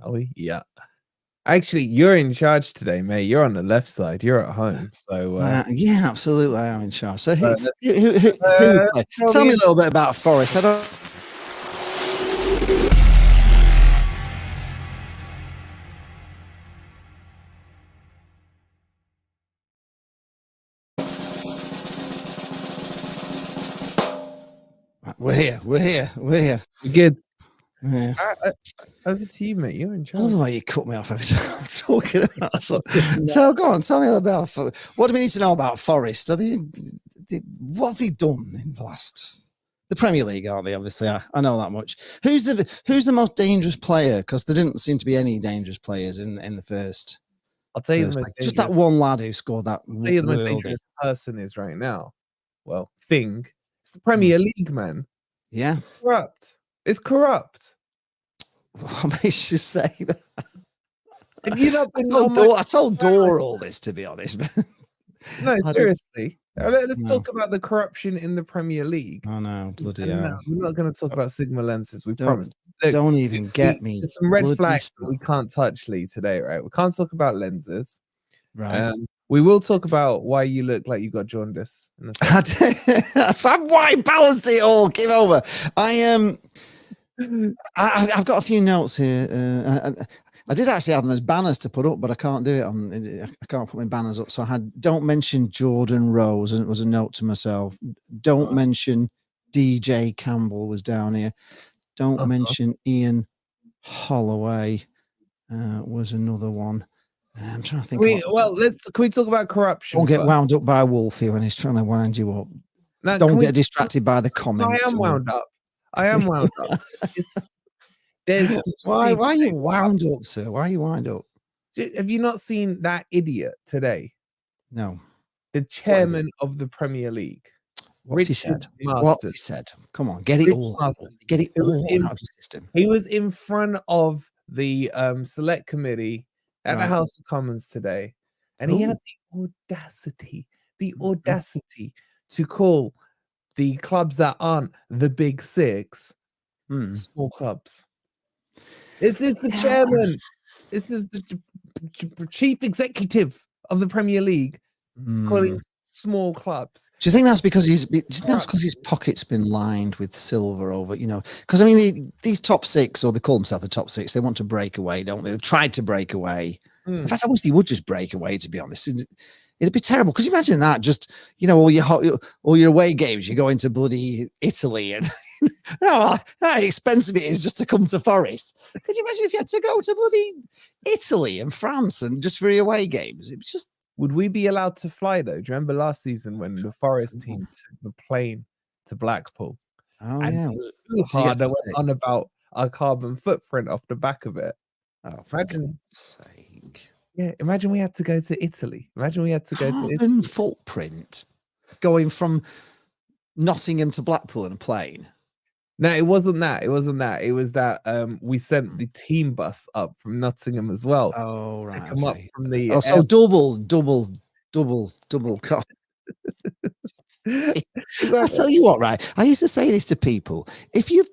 Are we? Yeah. Actually, you're in charge today, mate. You're on the left side. You're at home. So yeah, absolutely, I am in charge. So who let's- would play? Tell me a little bit about Forest. I don't. We're here. We're good. Yeah. Over to you, mate. You're in I love charge. the way you cut me off every time I'm talking about. So go on, tell me about what do we need to know about Forest? What have they done in the last? The Premier League, aren't they? Obviously, I know that much. Who's the most dangerous player? Because there didn't seem to be any dangerous players in the first. I'll tell you the most just that one lad who scored that. I'll tell you the most dangerous person is right now. Well, it's the Premier League, man. Yeah, corrupt. It's corrupt. What makes you say that? Have you not been? I told Dora all this, to be honest. No, seriously. Let's talk about the corruption in the Premier League. Oh no, bloody hell. No, we're not going to talk about Sigma lenses. We promised. Look, don't even get me. There's some red flags that we can't touch, Lee, today, right? We can't talk about lenses. Right. We will talk about why you look like you got jaundice. I've white balanced it all. Give over. I've got a few notes here. I did actually have them as banners to put up, but I can't do it. I can't put my banners up. So I had don't mention Jordan Rose, and it was a note to myself. Don't mention DJ Campbell was down here. Don't mention Ian Holloway was another one. I'm trying to think. Can we talk about corruption? Don't get wound up by Wolfie when he's trying to wind you up. No, don't get distracted by the comments. I am wound up. Why are you wound up, sir? Why are you wound up? Have you not seen that idiot today? No. The chairman of the Premier League. What's he said? What's he said? Come on, get it all out. Get it all out of the system. He was in front of the select committee at the House of Commons today, and he had the audacity to call the clubs that aren't the big six small clubs. This is the chairman. This is the chief executive of the Premier League calling small clubs. Do you think that's because his pocket's been lined with silver over, because I mean these top six, or they call themselves the top six, they want to break away, don't they? They've tried to break away. In fact, I wish they would just break away, to be honest. It'd be terrible. Because you imagine that, just all your away games, you go into bloody Italy, and how expensive it is just to come to Forest. Could you imagine if you had to go to bloody Italy and France and just for your away games? It was just. Would we be allowed to fly though? Do you remember last season when the Forest team took the plane to Blackpool? Oh yeah, too hard. I went on about our carbon footprint off the back of it. Oh, for God's sake! Yeah, imagine we had to go to Italy. Imagine we had to go to Italy. Footprint going from Nottingham to Blackpool in a plane. No, it wasn't that. It was that we sent the team bus up from Nottingham as well. Oh, right. To come up from the so double car. I tell you what, right? I used to say this to people. If you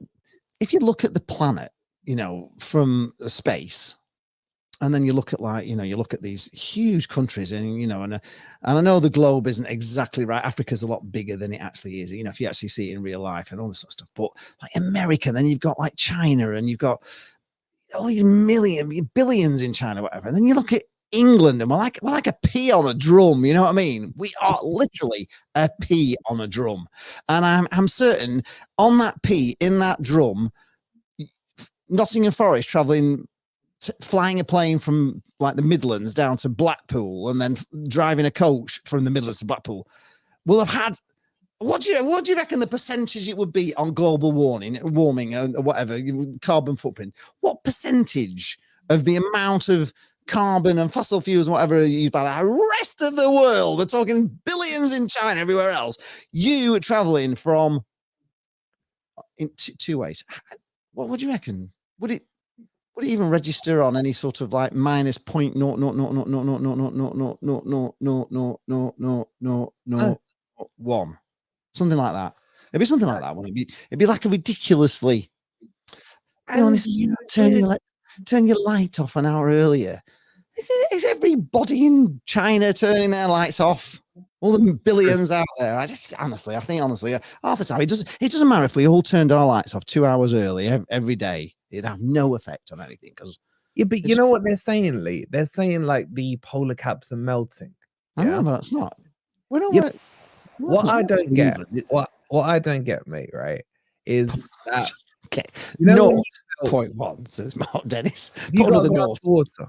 look at the planet, from space, and then you look at you look at these huge countries, and and I know the globe isn't exactly right. Africa's a lot bigger than it actually is. If you actually see it in real life and all this sort of stuff. But like America, then you've got like China, and you've got all these billions in China, whatever. And then you look at England, and we're like a pea on a drum. You know what I mean? We are literally a pea on a drum, and I'm certain on that pea in that drum, Nottingham Forest flying a plane from like the Midlands down to Blackpool, and then driving a coach from the Midlands to Blackpool, will have had. What do you reckon the percentage it would be on global warming and whatever carbon footprint? What percentage of the amount of carbon and fossil fuels and whatever used by the rest of the world? We're talking billions in China, everywhere else. You traveling from in two ways. What do you reckon? Would it even register on any sort of like minus point no one, something like that? It'd be something like that, wouldn't it? It'd be like a ridiculously, this turning turn your light off an hour earlier. Is everybody in China turning their lights off? All the billions out there. I think honestly, half the time it doesn't matter if we all turned our lights off 2 hours early every day. It'd have no effect on anything because. Yeah, but you know what they're saying, Lee? They're saying like the polar caps are melting. I know, but it's not. We don't. Yeah. What I don't get, what I don't get, mate, right, is that okay. You know 0.1 says Mark Dennis. If you got a glass of water,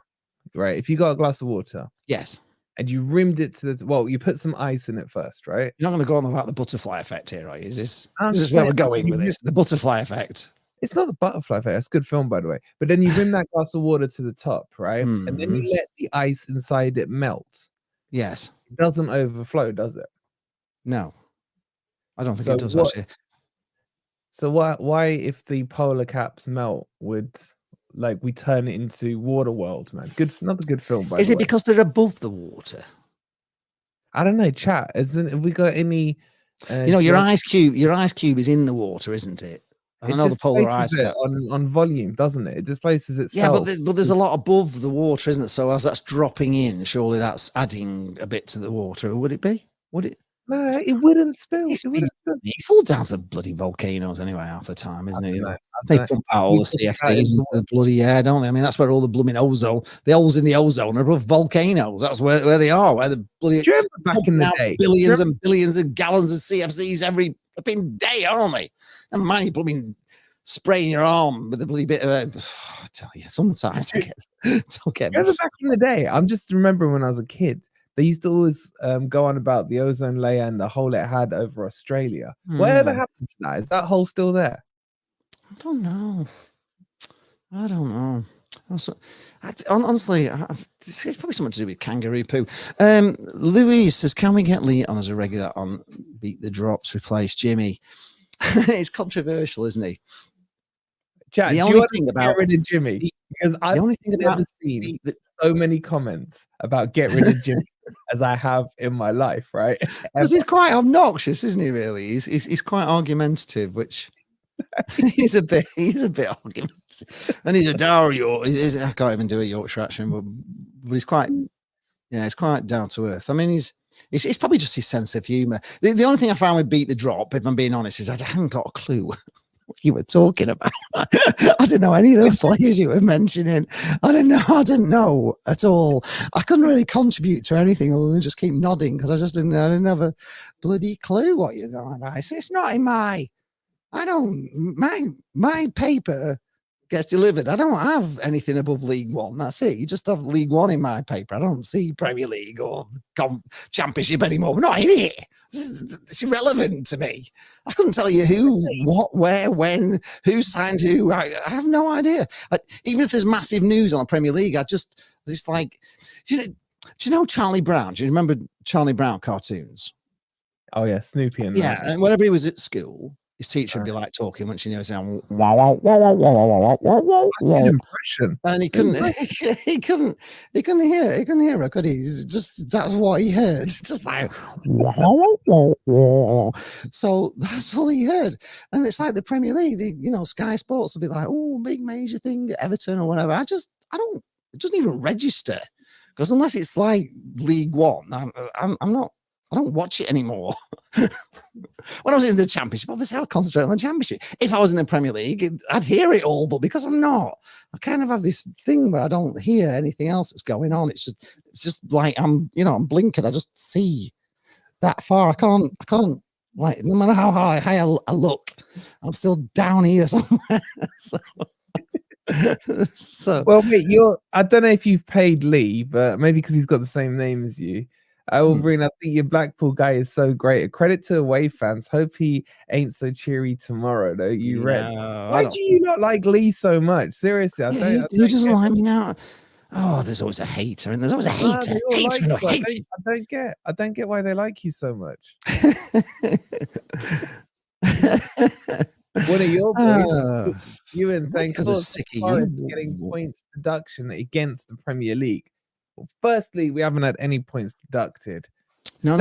right? If you got a glass of water, yes, and you rimmed it to the you put some ice in it first, right? You're not going to go on about the butterfly effect here, are you? Is this where we're going with this? The butterfly effect. It's not the butterfly effect. It's a good film, by the way. But then you rim that glass of water to the top, right? And then you let the ice inside it melt. Yes. It doesn't overflow, does it? No. I don't think it does, actually. So why, if the polar caps melt, would we turn it into water world, man? Another good film, by the way. Is it because they're above the water? I don't know, chat. Have we got any? Your ice cube is in the water, isn't it? And I know the polar ice cap on volume, doesn't it? It displaces itself. Yeah, but there's a lot above the water, isn't it? So as that's dropping in, surely that's adding a bit to the water. Would it be? Would it? No, it wouldn't spill. It's all down to the bloody volcanoes anyway, half the time, isn't it? They pump out all the CFCs into the bloody air, don't they? I mean, that's where all the blooming ozone, the holes in the ozone are above volcanoes. That's where they are, where the bloody back in the day, billions and billions of gallons of CFCs every flipping day, aren't they? Never mind you blooming spraying your arm with a bloody bit of I tell you, sometimes I guess. Don't get me. Back in the day, I'm just remembering when I was a kid. They used to always go on about the ozone layer and the hole it had over Australia. Whatever happened to that? Is that hole still there? I don't know. Honestly, it's probably something to do with kangaroo poo. Louise says, can we get Lee on as a regular on Beat the Drops, replace Jimmy? It's controversial, isn't he? Chat, the only thing about get rid of Jimmy, because I've never seen so many comments about get rid of Jimmy as I have in my life, right? Because he's quite obnoxious, isn't he? Really, he's quite argumentative, which he's a bit argumentative, and he's a Dario. I can't even do a Yorkshire accent, but he's quite, it's quite down to earth. I mean, it's probably just his sense of humour. The only thing I found with Beat the Drop, if I'm being honest, is I hadn't got a clue what you were talking about. I didn't know any of the players you were mentioning. I didn't know at all. I couldn't really contribute to anything other than just keep nodding because I didn't have a bloody clue what you're going about. It's not in my paper gets delivered. I don't have anything above League One. That's it. You just have League One in my paper. I don't see Premier League or Championship anymore. We're not in it. It's irrelevant to me. I couldn't tell you who, what, where, when, who signed who. I have no idea. Even if there's massive news on the Premier League, it's like, do you know Charlie Brown? Do you remember Charlie Brown cartoons? Oh yeah, Snoopy and and whenever he was at school, his teacher would be like talking when she knows sound. Impression. And he couldn't hear her, could he? Just that's what he heard. Just like so that's all he heard. And it's like the Premier League, Sky Sports will be like, oh, big major thing, Everton or whatever. It doesn't even register. Because unless it's like League One, I don't watch it anymore. When I was in the Championship, obviously I would concentrate on the Championship. If I was in the Premier League, I'd hear it all. But because I'm not, I kind of have this thing where I don't hear anything else that's going on. It's just like I'm blinking. I just see that far. I can't like no matter how high I look, I'm still down here somewhere. So well, wait, I don't know if you've paid Lee, but maybe because he's got the same name as you. I think your Blackpool guy is so great. A credit to away fans. Hope he ain't so cheery tomorrow, though. You Reds. Why do you not like Lee so much? Seriously, who doesn't like me now? Oh, there's always a hater, and the's always a hater. I don't get why they like you so much. One of your boys, you and saying Forest getting points deduction against the Premier League. Well, firstly, we haven't had any points deducted. No,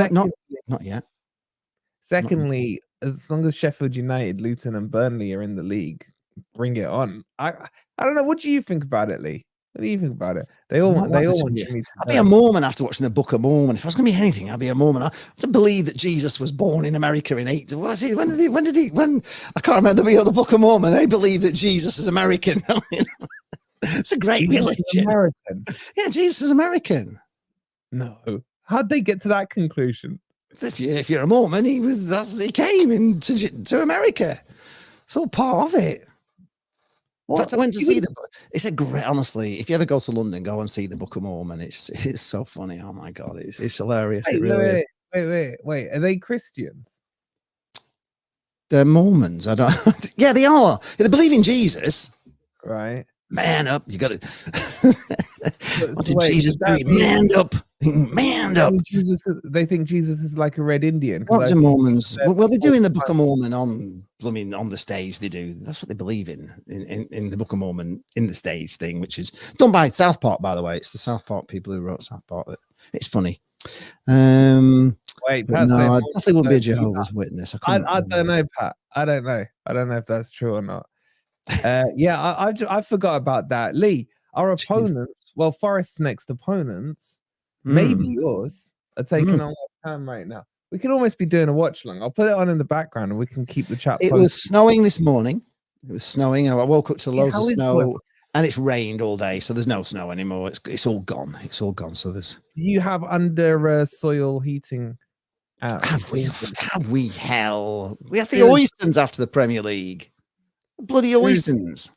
not yet. Secondly, as long as Sheffield United, Luton, and Burnley are in the league, bring it on. I don't know. What do you think about it, Lee? What do you think about it? They I'm all not bothered to want be. Jimmy to I'll be a Mormon after watching the Book of Mormon. If I was going to be anything, I'd be a Mormon. I to believe that Jesus was born in America in was he? When did he? When I can't remember the Book of Mormon. They believe that Jesus is American. It's a great religion. American. Yeah, Jesus is American. No, how'd they get to that conclusion? If you're a Mormon, he came into America. It's all part of it. In fact, I went to see it's a great, honestly, if you ever go to London, go and see the Book of Mormon. It's so funny. Oh my God, it's hilarious. Wait, it really is. Wait. Are they Christians? They're Mormons. I don't. Yeah, they are. They believe in Jesus. Right. Man up. You got it. What did wait, Jesus do? Man up. Man up. They think Jesus is like a red Indian. What do Mormons? Well, they do in the Book of Mormon on the stage. They do. That's what they believe in the Book of Mormon in the stage thing, which is done by South Park, by the way. It's the South Park people who wrote South Park. It's funny. Wait, Pat, no, I definitely wouldn't be a Jehovah's Witness. I don't know, Pat. I don't know if that's true or not. Yeah, I forgot about that. Lee, our opponents, well, Forest's next opponents, maybe yours, are taking on West Ham right now. We could almost be doing a watch along. I'll put it on in the background and we can keep the chat. It was snowing this morning. It was snowing. I woke up to loads of snow, and it's rained all day, so there's no snow anymore. It's all gone. It's all gone. So there's. You have under soil heating. Have we? Hell, we had the Oystons after the Premier League. Bloody Oystons.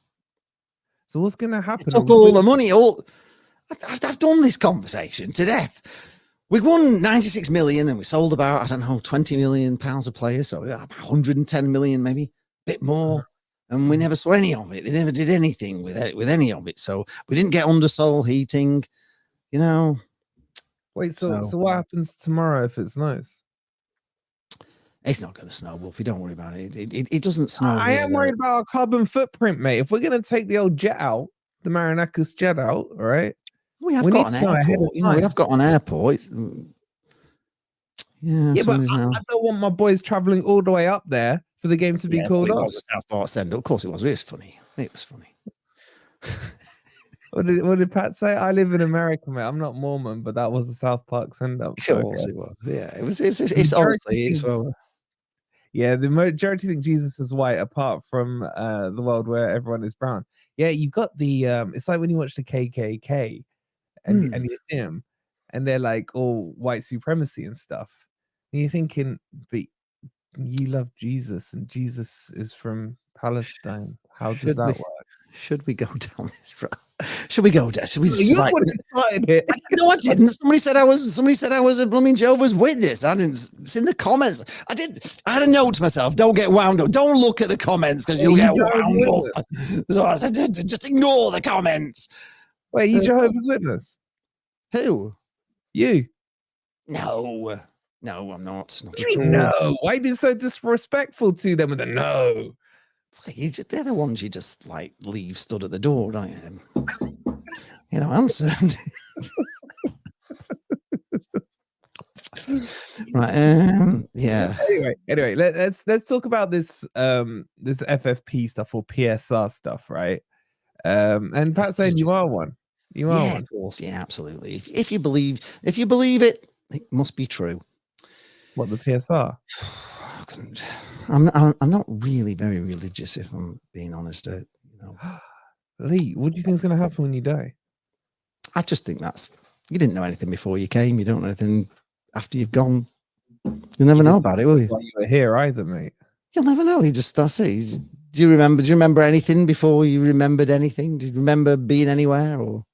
So what's going to happen? It took all the money. I've done this conversation to death. We won 96 million and we sold about, I don't know, 20 million pounds a player. So about 110 million, maybe a bit more. And we never saw any of it. They never did anything with any of it. So we didn't get undersoil heating, you know. Wait, so what happens tomorrow if it snows? It's not going to snow, Wolfie. Don't worry about it. It doesn't snow. I am worried about our carbon footprint, mate. If we're going to take the old jet out, the Marinakis jet out, all right? We have got an airport. You know, we have got an airport. Yeah, but I don't want my boys traveling all the way up there for the game to be called off. It was a South Park send. Of course it was. It was funny. It was funny. What did Pat say? I live in America, mate. I'm not Mormon, but that was a South Park send up. Of course it was. Yeah, it was. It's honestly. Yeah, the majority think Jesus is white, apart from the world where everyone is brown. Yeah, you got the. It's like when you watch the KKK, and you see them, and they're like all white supremacy and stuff. And you're thinking, but you love Jesus, and Jesus is from Palestine. How does that work? Should we go down this road? Should we go down? You started it. No, I didn't. Somebody said I was a blooming Jehovah's Witness. I didn't. It's in the comments. I had a note to myself. Don't get wound up. Don't look at the comments because you'll get wound up. So I said, just ignore the comments. Wait, you Jehovah's Witness? Who? You? No, I'm not. No. Why are you being so disrespectful to them with a no? They're the ones you just like leave stood at the door, don't you? You know, answer. Right. Yeah. Anyway, let's talk about this this FFP stuff or PSR stuff, right? And Pat saying you are one. You are one. Of course, yeah, absolutely. If you believe it, it must be true. What, the PSR? I'm not really very religious, if I'm being honest. You know, Lee, what do you think is going to happen when you die? I just think you didn't know anything before you came. You don't know anything after you've gone. You'll never know about it, will you? While you were here either, mate. You'll never know. That's it. Do you remember anything before you remembered anything? Do you remember being anywhere, or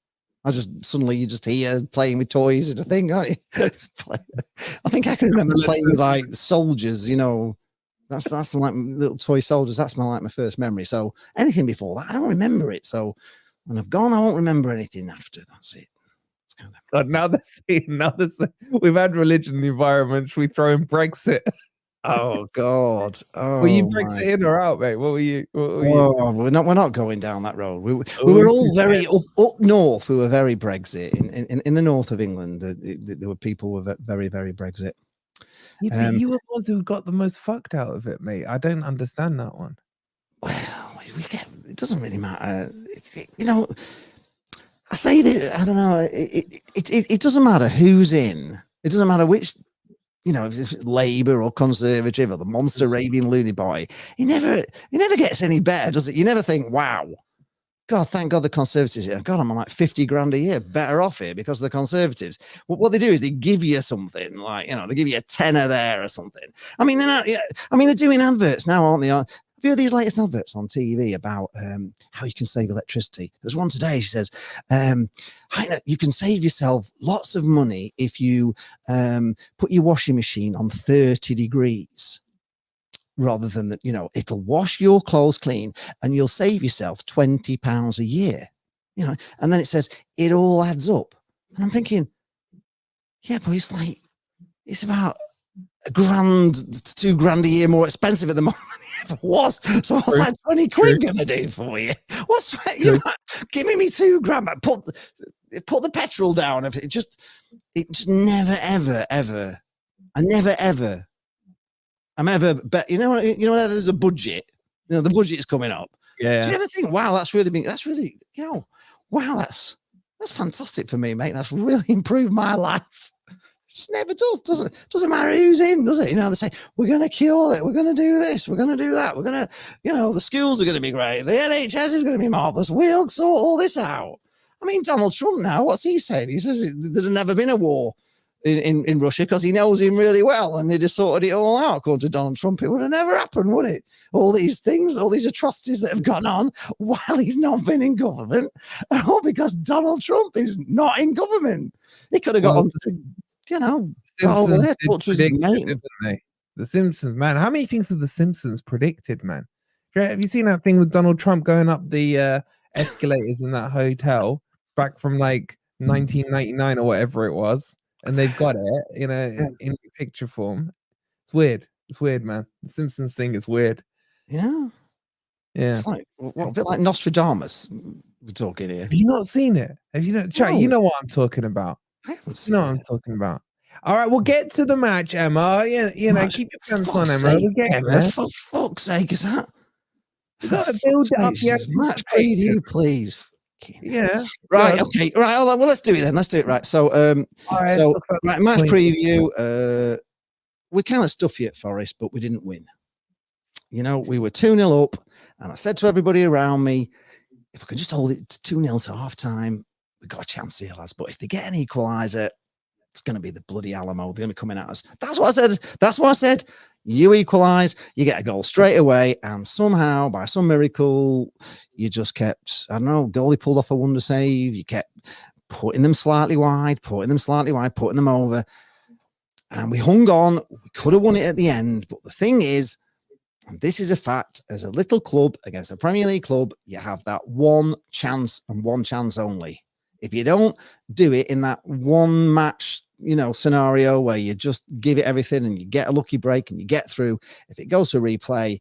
suddenly you're just here playing with toys and a thing, aren't you? I think I can remember playing with like soldiers, you know. That's like little toy soldiers. That's my first memory. So anything before that, I don't remember it. So when I've gone, I won't remember anything after. That's it. God, now we've had religion in the environment. Should we throw in Brexit? Oh God! Oh, were you Brexit in or out, mate? What were you? We're not going down that road. We were all very up north. We were very Brexit. In the north of England, there were people who were very, very Brexit. Yeah, you were the ones who got the most fucked out of it, mate. I don't understand that one. Well, it doesn't really matter. You know, I say that, I don't know. It doesn't matter who's in. It doesn't matter which, you know, if it's Labour or Conservative or the monster raving loony boy. It never gets any better, does it? You never think, wow, God, thank God the Conservatives here. God, I'm on like 50 grand a year better off here because of the Conservatives. What they do is they give you something, like, you know, they give you a tenner there or something. I mean, they're not, yeah, I mean, they're doing adverts now, aren't they? Have you heard these latest adverts on TV about how you can save electricity? There's one today. She says, you can save yourself lots of money if you put your washing machine on 30 degrees. Rather than that, you know, it'll wash your clothes clean and you'll save yourself £20 a year, you know. And then it says it all adds up. And I'm thinking, yeah, but it's like, it's about £1,000 to £2,000 a year more expensive at the moment than it ever was. So what's like 20 quid gonna do for you? What's, you know, give me £2,000, put the petrol down. It just never, ever, I'm ever bet, you know, there's a budget, you know, the budget is coming up. Yeah. Do you ever think, wow, that's really, you know, wow, that's fantastic for me, mate. That's really improved my life. It just never doesn't matter who's in, does it? You know, they say, we're going to cure it. We're going to do this. We're going to do that. We're going to, you know, the schools are going to be great. The NHS is going to be marvelous. We'll sort all this out. I mean, Donald Trump now, what's he saying? He says there's never been a war in Russia because he knows him really well and they just sorted it all out. According to Donald Trump, it would have never happened, would it? All these things, all these atrocities that have gone on while he's not been in government, and all because Donald Trump is not in government. He could have got on to, you know, over there, the Simpsons, man. How many things have the Simpsons predicted, man? Have you seen that thing with Donald Trump going up the escalators in that hotel back from like 1999 or whatever it was? And they've got it, you know, in picture form. It's weird. It's weird, man. The Simpsons thing is weird. Yeah. Yeah. It's like, a bit like Nostradamus we're talking here. Have you not seen it? Have you not? Chat, you know what I'm talking about. I haven't seen what I'm talking about. All right, we'll get to the match, Emma. Yeah, you know, keep your pants on, Emma. We'll get Emma, for fuck's sake, is that? You got to build up your match preview, please. Yeah. Right. Okay. Right. Well, let's do it then. Let's do it. Right. So, right, match preview. We kind of stuffy at Forest, but we didn't win. You know, we were 2-0 up, and I said to everybody around me, if we can just hold it 2-0 to half time, we've got a chance here, lads. But if they get an equaliser, it's going to be the bloody Alamo. They're going to be coming at us. That's what I said. That's what I said. You equalise, you get a goal straight away, and somehow, by some miracle, you just kept, I don't know, goalie pulled off a wonder save. You kept putting them slightly wide, putting them over. And we hung on. We could have won it at the end. But the thing is, and this is a fact, as a little club against a Premier League club, you have that one chance and one chance only. If you don't do it in that one match, you know, scenario where you just give it everything and you get a lucky break and you get through, if it goes to replay,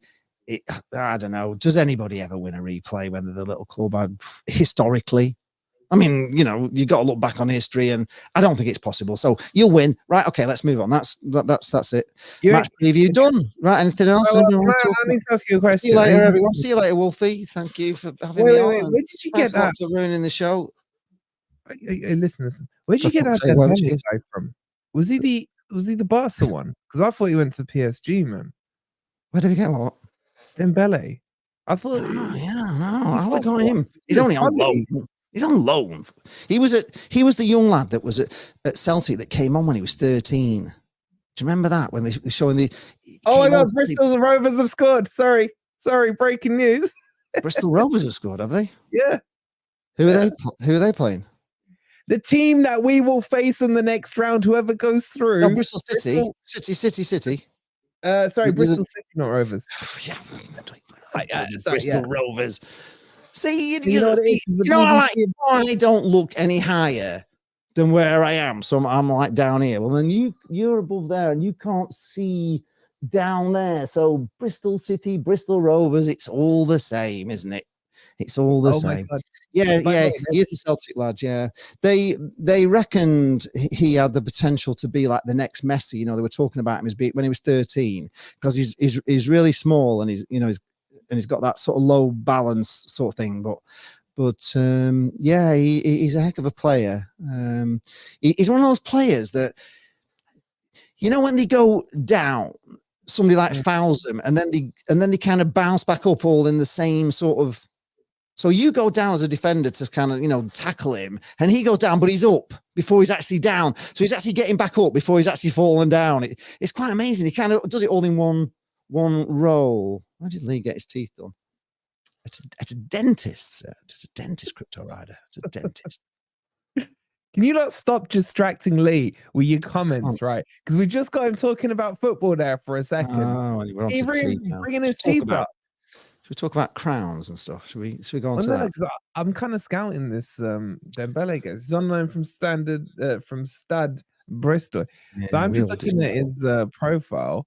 I don't know, does anybody ever win a replay when they're the little club? Historically, I mean, you know, you got to look back on history, and I don't think it's possible. So you'll win, right? Okay, let's move on. That's it. Match preview done. Right? Anything else? I need to ask you a question. See you later, everyone. See you later, Wolfie. Thank you for having me on. Wait, where did you get that? For ruining the show. Hey, listen. Where'd you get that Dembele guy from? Was he the Barca one? Because I thought he went to PSG, man. Where did we get what? Dembele. I thought. I would got him. He's only on loan. He's on loan. He was the young lad that was at Celtic that came on when he was 13. Do you remember that when they were showing the? Oh my God! Bristol Rovers have scored. Sorry, breaking news. Bristol Rovers have scored, have they? Yeah. Who are they playing? The team that we will face in the next round, whoever goes through. No, Bristol City. City. Sorry, Bristol City, not Rovers. Bristol Rovers. See, I don't look any higher than where I am. So I'm like down here. Well, then you're above there and you can't see down there. So Bristol City, Bristol Rovers, it's all the same, isn't it? It's all the same. Yeah. He's a Celtic lad. Yeah, they reckoned he had the potential to be like the next Messi. You know, they were talking about him when he was 13 because he's really small and he's and he's got that sort of low balance sort of thing. But yeah, he's a heck of a player. He's one of those players that, you know, when they go down, somebody like fouls them, and then they kind of bounce back up all in the same sort of. So you go down as a defender to kind of, you know, tackle him, and he goes down, but he's up before he's actually down. So he's actually getting back up before he's actually fallen down. It's quite amazing. He kind of does it all in one roll. Where did Lee get his teeth done? At a dentist, sir. It's a dentist, Crypto Rider. It's a dentist. Can you not stop distracting Lee with your comments, right? Because we just got him talking about football there for a second. Oh, we're on to teeth now. Bringing his teeth up. Should we talk about crowns and stuff? Should we go on to no, that? Because I'm kind of scouting this Dembele guy. He's on loan from Stade Bristol. Yeah, so I'm just looking at his profile.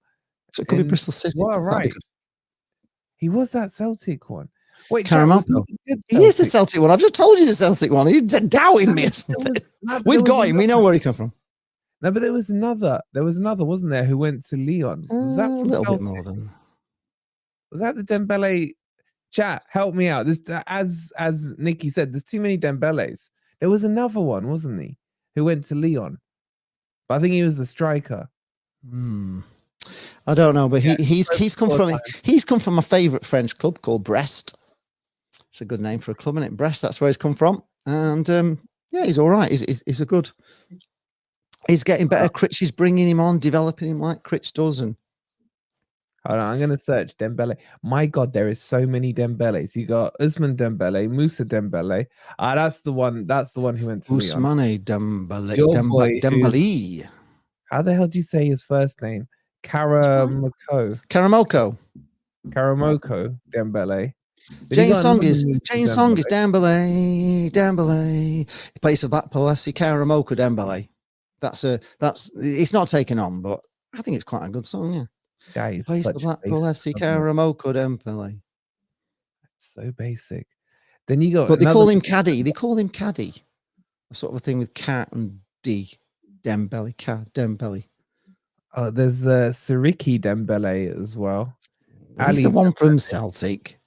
So it could be Bristol City. Well, right. He was that Celtic one. Wait, Karamoko. He is the Celtic one. I've just told you the Celtic one. He's doubting me or something. We've got him. We know where he come from. No, but there was another, wasn't there, who went to Lyon? Was that from a little Celtic? bit more than. Was that the Dembele? Chat, help me out. This, as Nikki said, there's too many Dembeles. There was another one, wasn't he, who went to Lyon? But I think he was the striker. I don't know, but he's come from my favourite French club called Brest. It's a good name for a club, isn't it? Brest. That's where he's come from, and yeah, he's all right. He's a good. He's getting better. Critch is bringing him on, developing him like Critch does, and. Hold on, I'm going to search Dembele. My God, there is so many Dembeles. You got Ousmane Dembele, Moussa Dembele. That's the one. That's the one who went to Ousmane Dembele. How the hell do you say his first name? Karamoko Dembele. Jane Song is Dembele. He plays for Blackpool FC. Karamoko Dembele. It's not taken on, but I think it's quite a good song. Yeah. Guys, plays for Blackpool FC. Karamoko Dembele. That's so basic. Then you got, but they call him Caddy. They call him Caddy. A sort of a thing with cat and D. Dembele, Dembele. Oh, there's Siriki Dembele as well. He's the one from Celtic.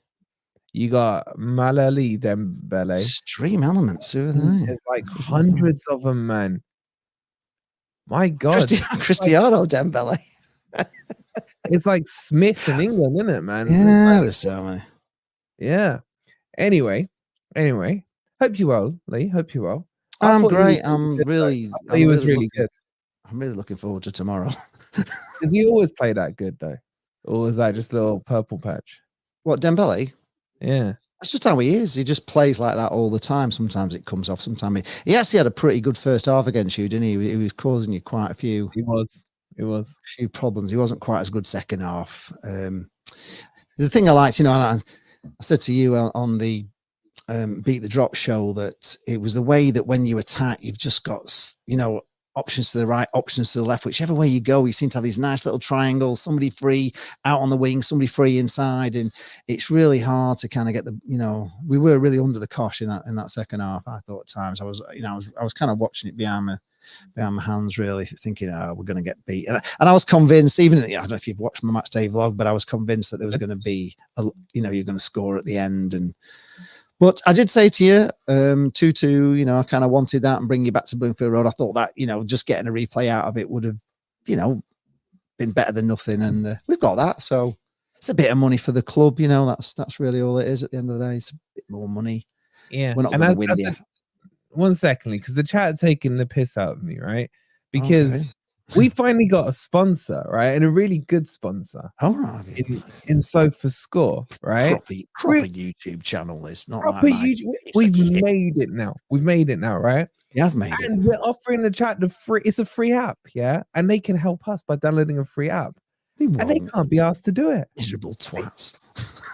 You got Malali Dembele. Extreme elements. Who are they? There's like hundreds of them, man. My God. Cristiano Dembele. It's like Smith in England, isn't it, man? Yeah, there's so many. Yeah. Anyway. Hope you well, Lee. Hope you well. I'm great. He was really good. I'm really looking forward to tomorrow. Does he always play that good though? Or is that just a little purple patch? What, Dembele? Yeah. That's just how he is. He just plays like that all the time. Sometimes it comes off. Sometimes he actually had a pretty good first half against you, didn't he? He was causing you quite a few. He was. A few problems. He wasn't quite as good second half. The thing I liked, you know, I said to you on the Beat the Drop show that it was the way that when you attack, you've just got, you know, options to the right, options to the left. Whichever way you go, you seem to have these nice little triangles, somebody free out on the wing, somebody free inside. And it's really hard to kind of get the, you know, we were really under the cosh in that second half. I thought at times I was kind of watching it behind my hands, really thinking, oh, we're going to get beat. And I was convinced, even, I don't know if you've watched my match day vlog, but I was convinced that there was going to be, you're going to score at the end. But I did say to you, 2-2, you know, I kind of wanted that and bring you back to Bloomfield Road. I thought that, you know, just getting a replay out of it would have, you know, been better than nothing. And we've got that. So it's a bit of money for the club. You know, that's really all it is at the end of the day. It's a bit more money. Yeah. We're not going to win the 1 second, because the chat taking the piss out of me, right? Because we finally got a sponsor, right? And a really good sponsor. All right. In Sofa Score, right? Proper YouTube channel is not proper like YouTube. We've made it now. Right? You have made it. And we're offering the chat it's a free app, yeah? And they can help us by downloading a free app. And they can't be asked to do it. Miserable twats.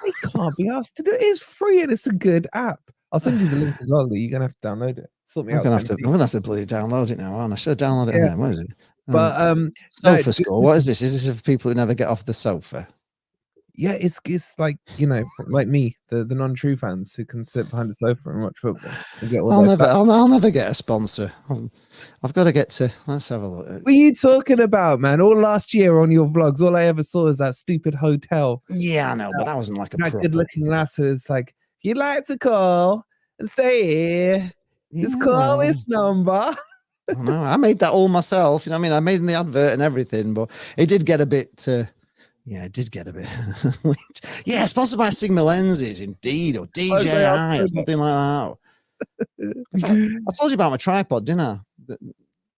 They can't be asked to do it. It's free and it's a good app. I'll send you the link as well. You're gonna have to download it. I'm gonna have to bloody download it now, aren't I? Should have downloaded it again. What is it? But Sofa Score. What is this? Is this for people who never get off the sofa? Yeah, it's like, you know, like me, the non-true fans who can sit behind the sofa and watch football and get all I'll their never, stuff. I'll never get a sponsor. I've got to get to. Let's have a look. What are you talking about, man? All last year on your vlogs, all I ever saw is that stupid hotel. Yeah, I know, but that wasn't like a That proper. good-looking lass who is like, if you'd like to call and stay here, just Yeah, call well, this number. I know. I made that all myself. You know what I mean? I made the advert and everything, but it did get a bit. Yeah, it did get a bit. Yeah, sponsored by Sigma Lenses, indeed, or DJI, or something like that. In fact, I told you about my tripod, didn't I? The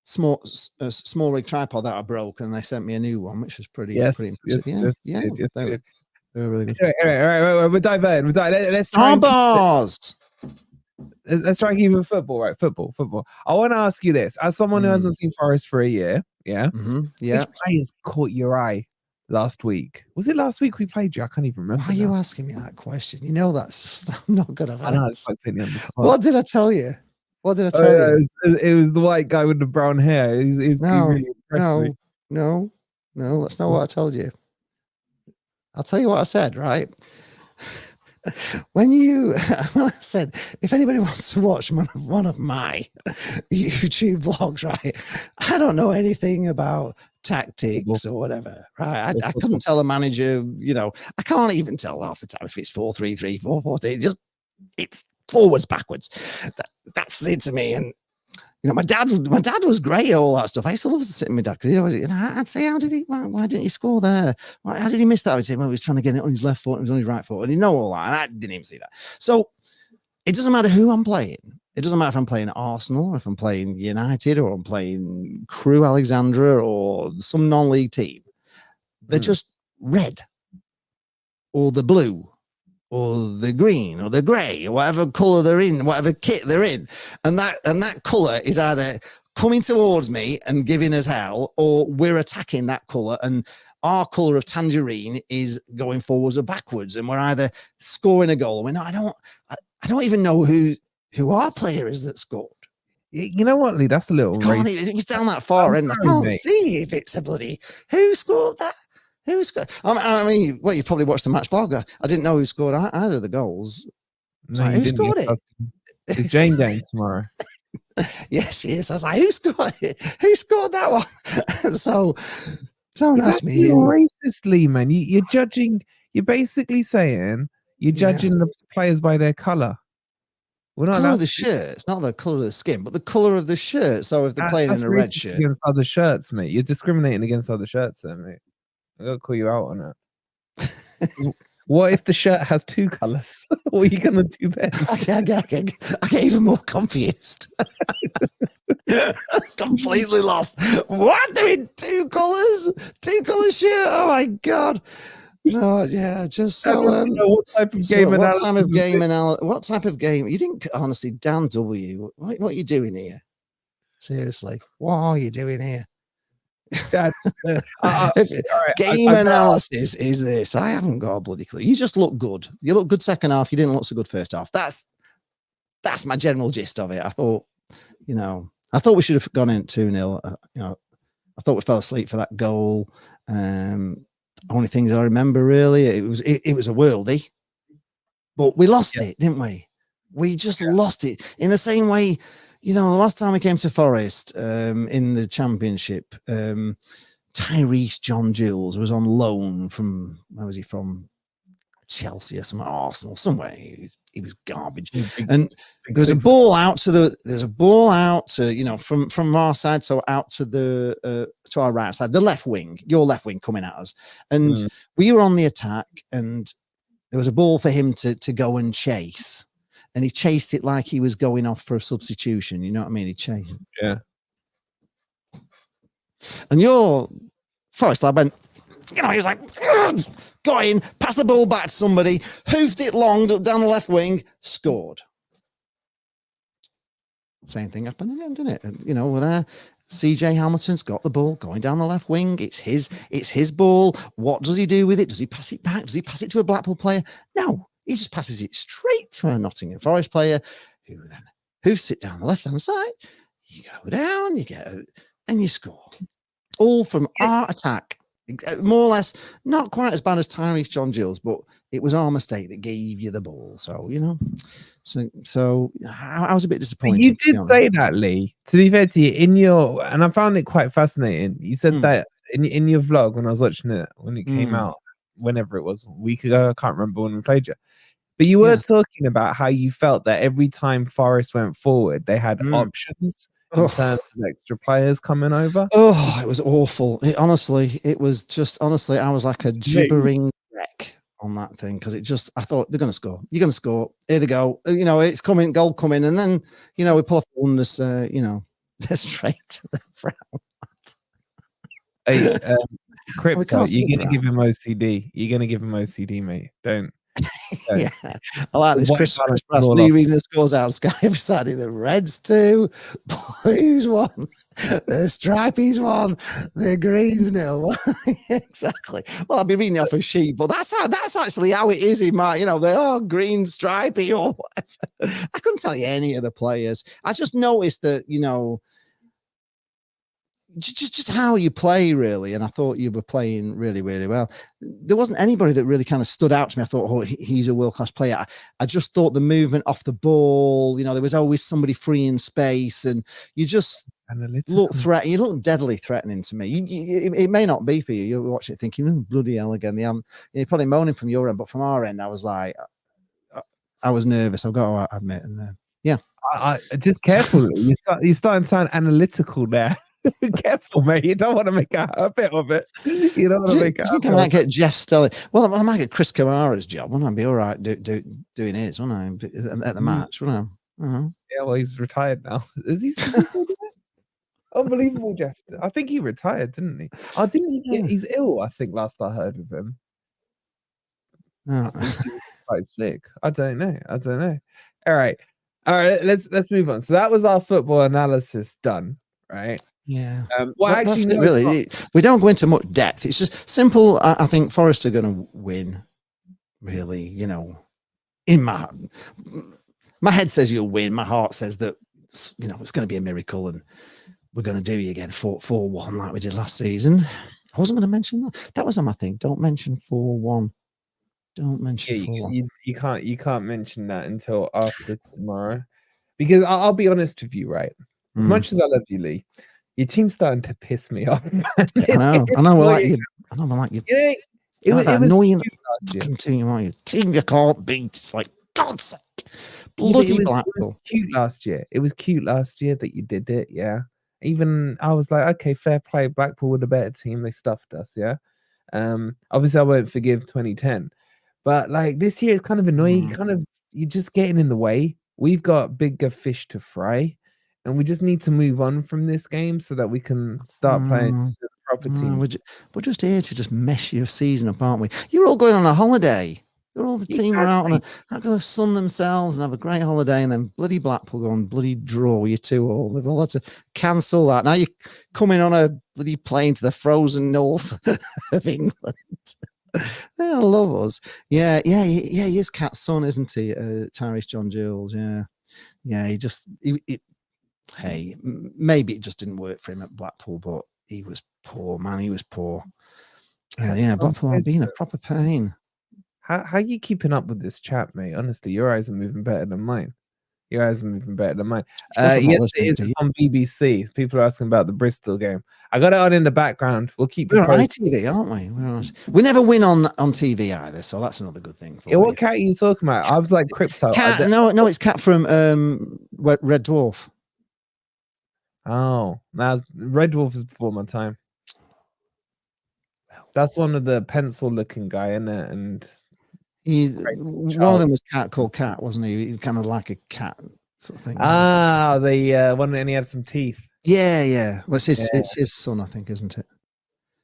small rig tripod that I broke, and they sent me a new one, which was pretty impressive. Yeah, they were really good. All right, we're diverting. Let's try Star and bars. let's try and keep it football, right? Football. I want to ask you this: as someone who hasn't seen Forest for a year, yeah, yeah, which players caught your eye last week? Was it last week we played you? I can't even remember. Why are you asking me that question? You know that's I'm not gonna. I know it's like putting you on the spot. What did I tell you? What did I tell you? It was the white guy with the brown hair. He really impressed me. No, that's not what I told you. I'll tell you what I said, right? When I said, if anybody wants to watch one of my YouTube vlogs, right? I don't know anything about tactics or whatever, right? I couldn't tell a manager, you know, I can't even tell half the time if it's 4-3-3, 4-4-2. It's forwards, backwards. That's it to me. And you know, my dad was great at all that stuff. I used to love to sit with my dad because you know, I'd say, why didn't he score there? How did he miss that? I'd say, well, he was trying to get it on his left foot, and it was on his right foot, and he know all that, and I didn't even see that. So it doesn't matter who I'm playing. It doesn't matter if I'm playing Arsenal, or if I'm playing United, or I'm playing Crewe Alexandra, or some non-league team. They're just red, or the blue, or the green, or the grey, or whatever colour they're in, whatever kit they're in. And that colour is either coming towards me and giving us hell, or we're attacking that colour, and our colour of tangerine is going forwards or backwards, and we're either scoring a goal. I don't even know who our player is that scored. You know what, Lee? That's a little racist. If it's down that far, and I can't see if it's a bloody who scored that. Who's got? I mean, well, you probably watched the match vlog. I didn't know who scored either of the goals. No, who scored it? It's Jane game tomorrow. Yes, he is. I was like, who scored it? Who scored that one? So don't ask me. Racistly, man. You're judging. You're basically saying you're judging the players by their color. We're not color of the shirt. It's not the color of the skin, but the color of the shirt. So if they're playing in a red shirt against other shirts, mate, you're discriminating against other shirts, then, mate. I gotta call you out on it. What if the shirt has two colors? What are you gonna do then? I get even more confused. Completely lost. What? They're in two colors? Two color shirt? Oh my god. No, yeah, just so what type of game analysis? What type of game? You didn't honestly, Dan W. What are you doing here? Seriously, what are you doing here? Game analysis is this. I haven't got a bloody clue. You just look good. You look good second half. You didn't look so good first half. That's my general gist of it. I thought we should have gone in 2-0. I thought we fell asleep for that goal. Only things I remember really, it was a worldie, but we lost it, didn't we? We just lost it in the same way. You know, the last time we came to Forest in the Championship, Tyrese John Jules was on loan from, where was he from? Chelsea or some Arsenal, somewhere. He was garbage. And there's a ball out to from our side, so out to to our right side, the left wing, your left wing coming at us. And we were on the attack, and there was a ball for him to go and chase. And he chased it like he was going off for a substitution. You know what I mean? He chased. Yeah. And your Forest lad went, he was like, got in, passed the ball back to somebody, hoofed it long down the left wing, scored. Same thing happened again, didn't it? And, we're there. CJ Hamilton's got the ball going down the left wing. It's his ball. What does he do with it? Does he pass it back? Does he pass it to a Blackpool player? No. He just passes it straight to a Nottingham Forest player who then hoofs it down the left-hand side. You go down, you get out, and you score. All from our attack. more or less, not quite as bad as Tyrese John Gilles, but it was our mistake that gave you the ball. So so I was a bit disappointed. You did say that, Lee. To be fair to you, and I found it quite fascinating. You said that in your vlog when I was watching it when it came out, whenever it was, a week ago. I can't remember when we played you. But you were talking about how you felt that every time Forest went forward, they had options in terms of extra players coming over. Oh, it was awful. It was honestly, I was like a gibbering wreck on that thing because I thought they're going to score. You're going to score. Here they go. It's coming, goal coming, and then we pull off wonders. They're straight to the front. Hey, Crypto, you're gonna give him OCD. You're gonna give him OCD, mate. Don't. Yeah, I like this. Chris Lee reading the scores out. Sky decided the Reds 2, Blues 1, the Stripies 1, the Greens 0. Exactly. Well, I'll be reading off a sheet, but that's actually how it is in my, they're green stripy or whatever. I couldn't tell you any of the players. I just noticed that, just how you play, really, and I thought you were playing really, really well. There wasn't anybody that really kind of stood out to me. I thought, oh, he's a world-class player. I just thought the movement off the ball, there was always somebody free in space, and you just look threatening. You look deadly threatening to me. It may not be for you. You watch it thinking, oh, bloody hell again. You're probably moaning from your end, but from our end, I was like, I was nervous. I've got to admit, and yeah. I just careful. You're starting to sound analytical there. Careful, mate. You don't want to make a habit of it. You don't want to make. I think I might get Jeff Stelly. Well, I might get Chris Kamara's job. Wouldn't I be all right doing his? Wouldn't I at the match? Wouldn't I? Yeah, well, he's retired now. Is he still doing it? Unbelievable, Jeff. I think he retired, didn't he? Oh, didn't he get? He's ill. I think last I heard of him. Oh. Quite sick. I don't know. All right. Let's move on. So that was our football analysis done, right? Yeah. Well, actually, no, really, we don't go into much depth. It's just simple. I think Forest are going to win. Really, in my head says you'll win. My heart says that it's going to be a miracle, and we're going to do you again 4-1 like we did last season. I wasn't going to mention that. That was on my thing. Don't mention 4-1. Don't mention 4-1. You can't mention that until after tomorrow, because I'll be honest with you, right? As much as I love you, Lee, your team's starting to piss me off. I know. I like you. Yeah, it was annoying team you can't beat. It's like, God's sake, bloody Blackpool. It was cute last year. It was cute last year that you did it. Yeah. Even I was like, okay, fair play. Blackpool were the better team. They stuffed us. Yeah. Obviously, I won't forgive 2010, but like this year, it's kind of annoying. You're just getting in the way. We've got bigger fish to fry. And we just need to move on from this game so that we can start playing the proper teams. We're just here to just mess your season up, aren't we? You're all going on a holiday. You're all the team are out going to sun themselves and have a great holiday, and then bloody Blackpool go on bloody draw you 2-2. They've all had to cancel that. Now you're coming on a bloody plane to the frozen north of England. They love us. Yeah. He is Cat's son, isn't he? Tyrese John Gilles. Yeah. Hey, maybe it just didn't work for him at Blackpool, but he was poor, man. He was poor. Blackpool are being a proper pain. How are you keeping up with this chat, mate? Honestly, your eyes are moving better than mine. Yes, it's on BBC. People are asking about the Bristol game. I got it on in the background. We'll keep. We're on ITV, aren't we? We never win on TV either, so that's another good thing. What cat are you talking about? I was like Crypto. Cat, no, it's Cat from Red Dwarf. Oh, Red Dwarf is before my time. That's one of the pencil-looking guy, isn't it? And one of them was called Cat, wasn't he? Kind of like a cat sort of thing. The one, and he had some teeth. Yeah. Well, it's his son, I think, isn't it?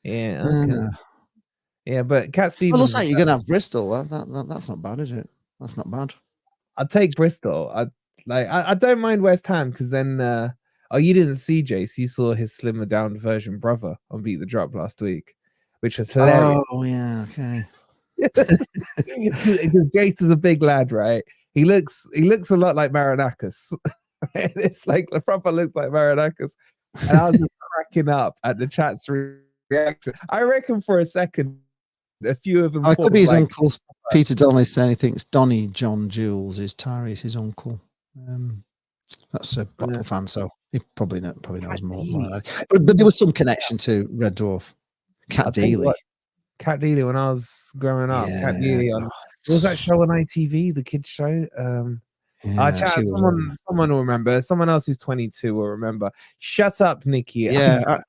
Yeah. Okay. Yeah, but Cat Stevens. Well, looks like you're gonna have Bristol. That's not bad, is it? That's not bad. I'll take Bristol. I don't mind West Ham because then. Oh, you didn't see Jace. You saw his slimmer down version brother on Beat the Drop last week, which was hilarious. Oh, yeah, okay. Because Jace is a big lad, right? He looks a lot like Marinakis. It's like the proper looks like Marinakis. And I was just cracking up at the chat's reaction. I reckon for a second, a few of them. Oh, it could be his like, uncle. Peter Donnelly saying he thinks Donny John Jules is Tyrese, his uncle. That's a Blackpool fan, so he probably knows more than I. But there was some connection to Red Dwarf. Cat Dealey. Cat Dealey when I was growing up. Yeah. Cat Dealey on what was that show on ITV, the kids show? Chat, someone will remember. Someone else who's 22 will remember. Shut up, Nikki. Yeah,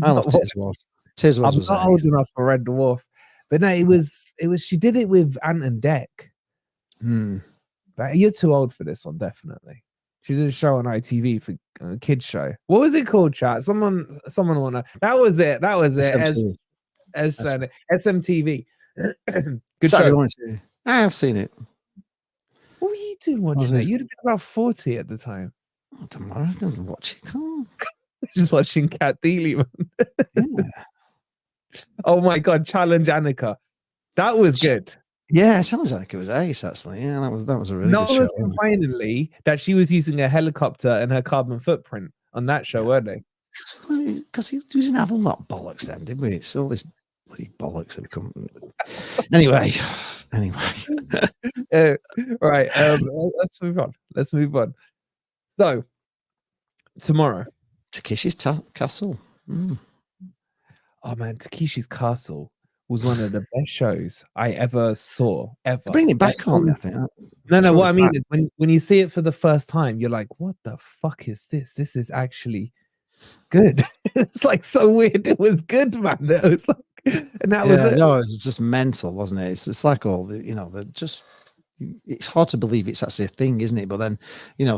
I love Tiswas. Tiswas was not old enough for Red Dwarf, but no, it was. She did it with Ant and Dec. But you're too old for this one, definitely. She did a show on ITV for a kids show. What was it called, chat? Someone wanna. That was it. SMTV. Good show. I have seen it. What were you doing watching it? You'd have been about 40 at the time. Oh, tomorrow I'm going to watch it. Come on. Just watching Cat Dealey, man. Yeah. Oh my God, Challenge Annika. That was good. Yeah, Challenge Annika was ace, actually. Yeah, that was a really good show. No one was complaining that she was using a helicopter and her carbon footprint on that show, weren't they? Because we didn't have all that bollocks then, did we? It's all this bloody bollocks that become. Anyway. Right. Let's move on. So tomorrow, Takeshi's Castle. Oh man, Takeshi's Castle was one of the best shows I ever saw. Ever. Bring it back on. I think. No. What I mean is when you see it for the first time, you're like, "What the fuck is this? This is actually good." It's like so weird. It was good, man. It was like, and that was it. No, it was just mental, wasn't it? It's like all the just. It's hard to believe it's actually a thing, isn't it? But then,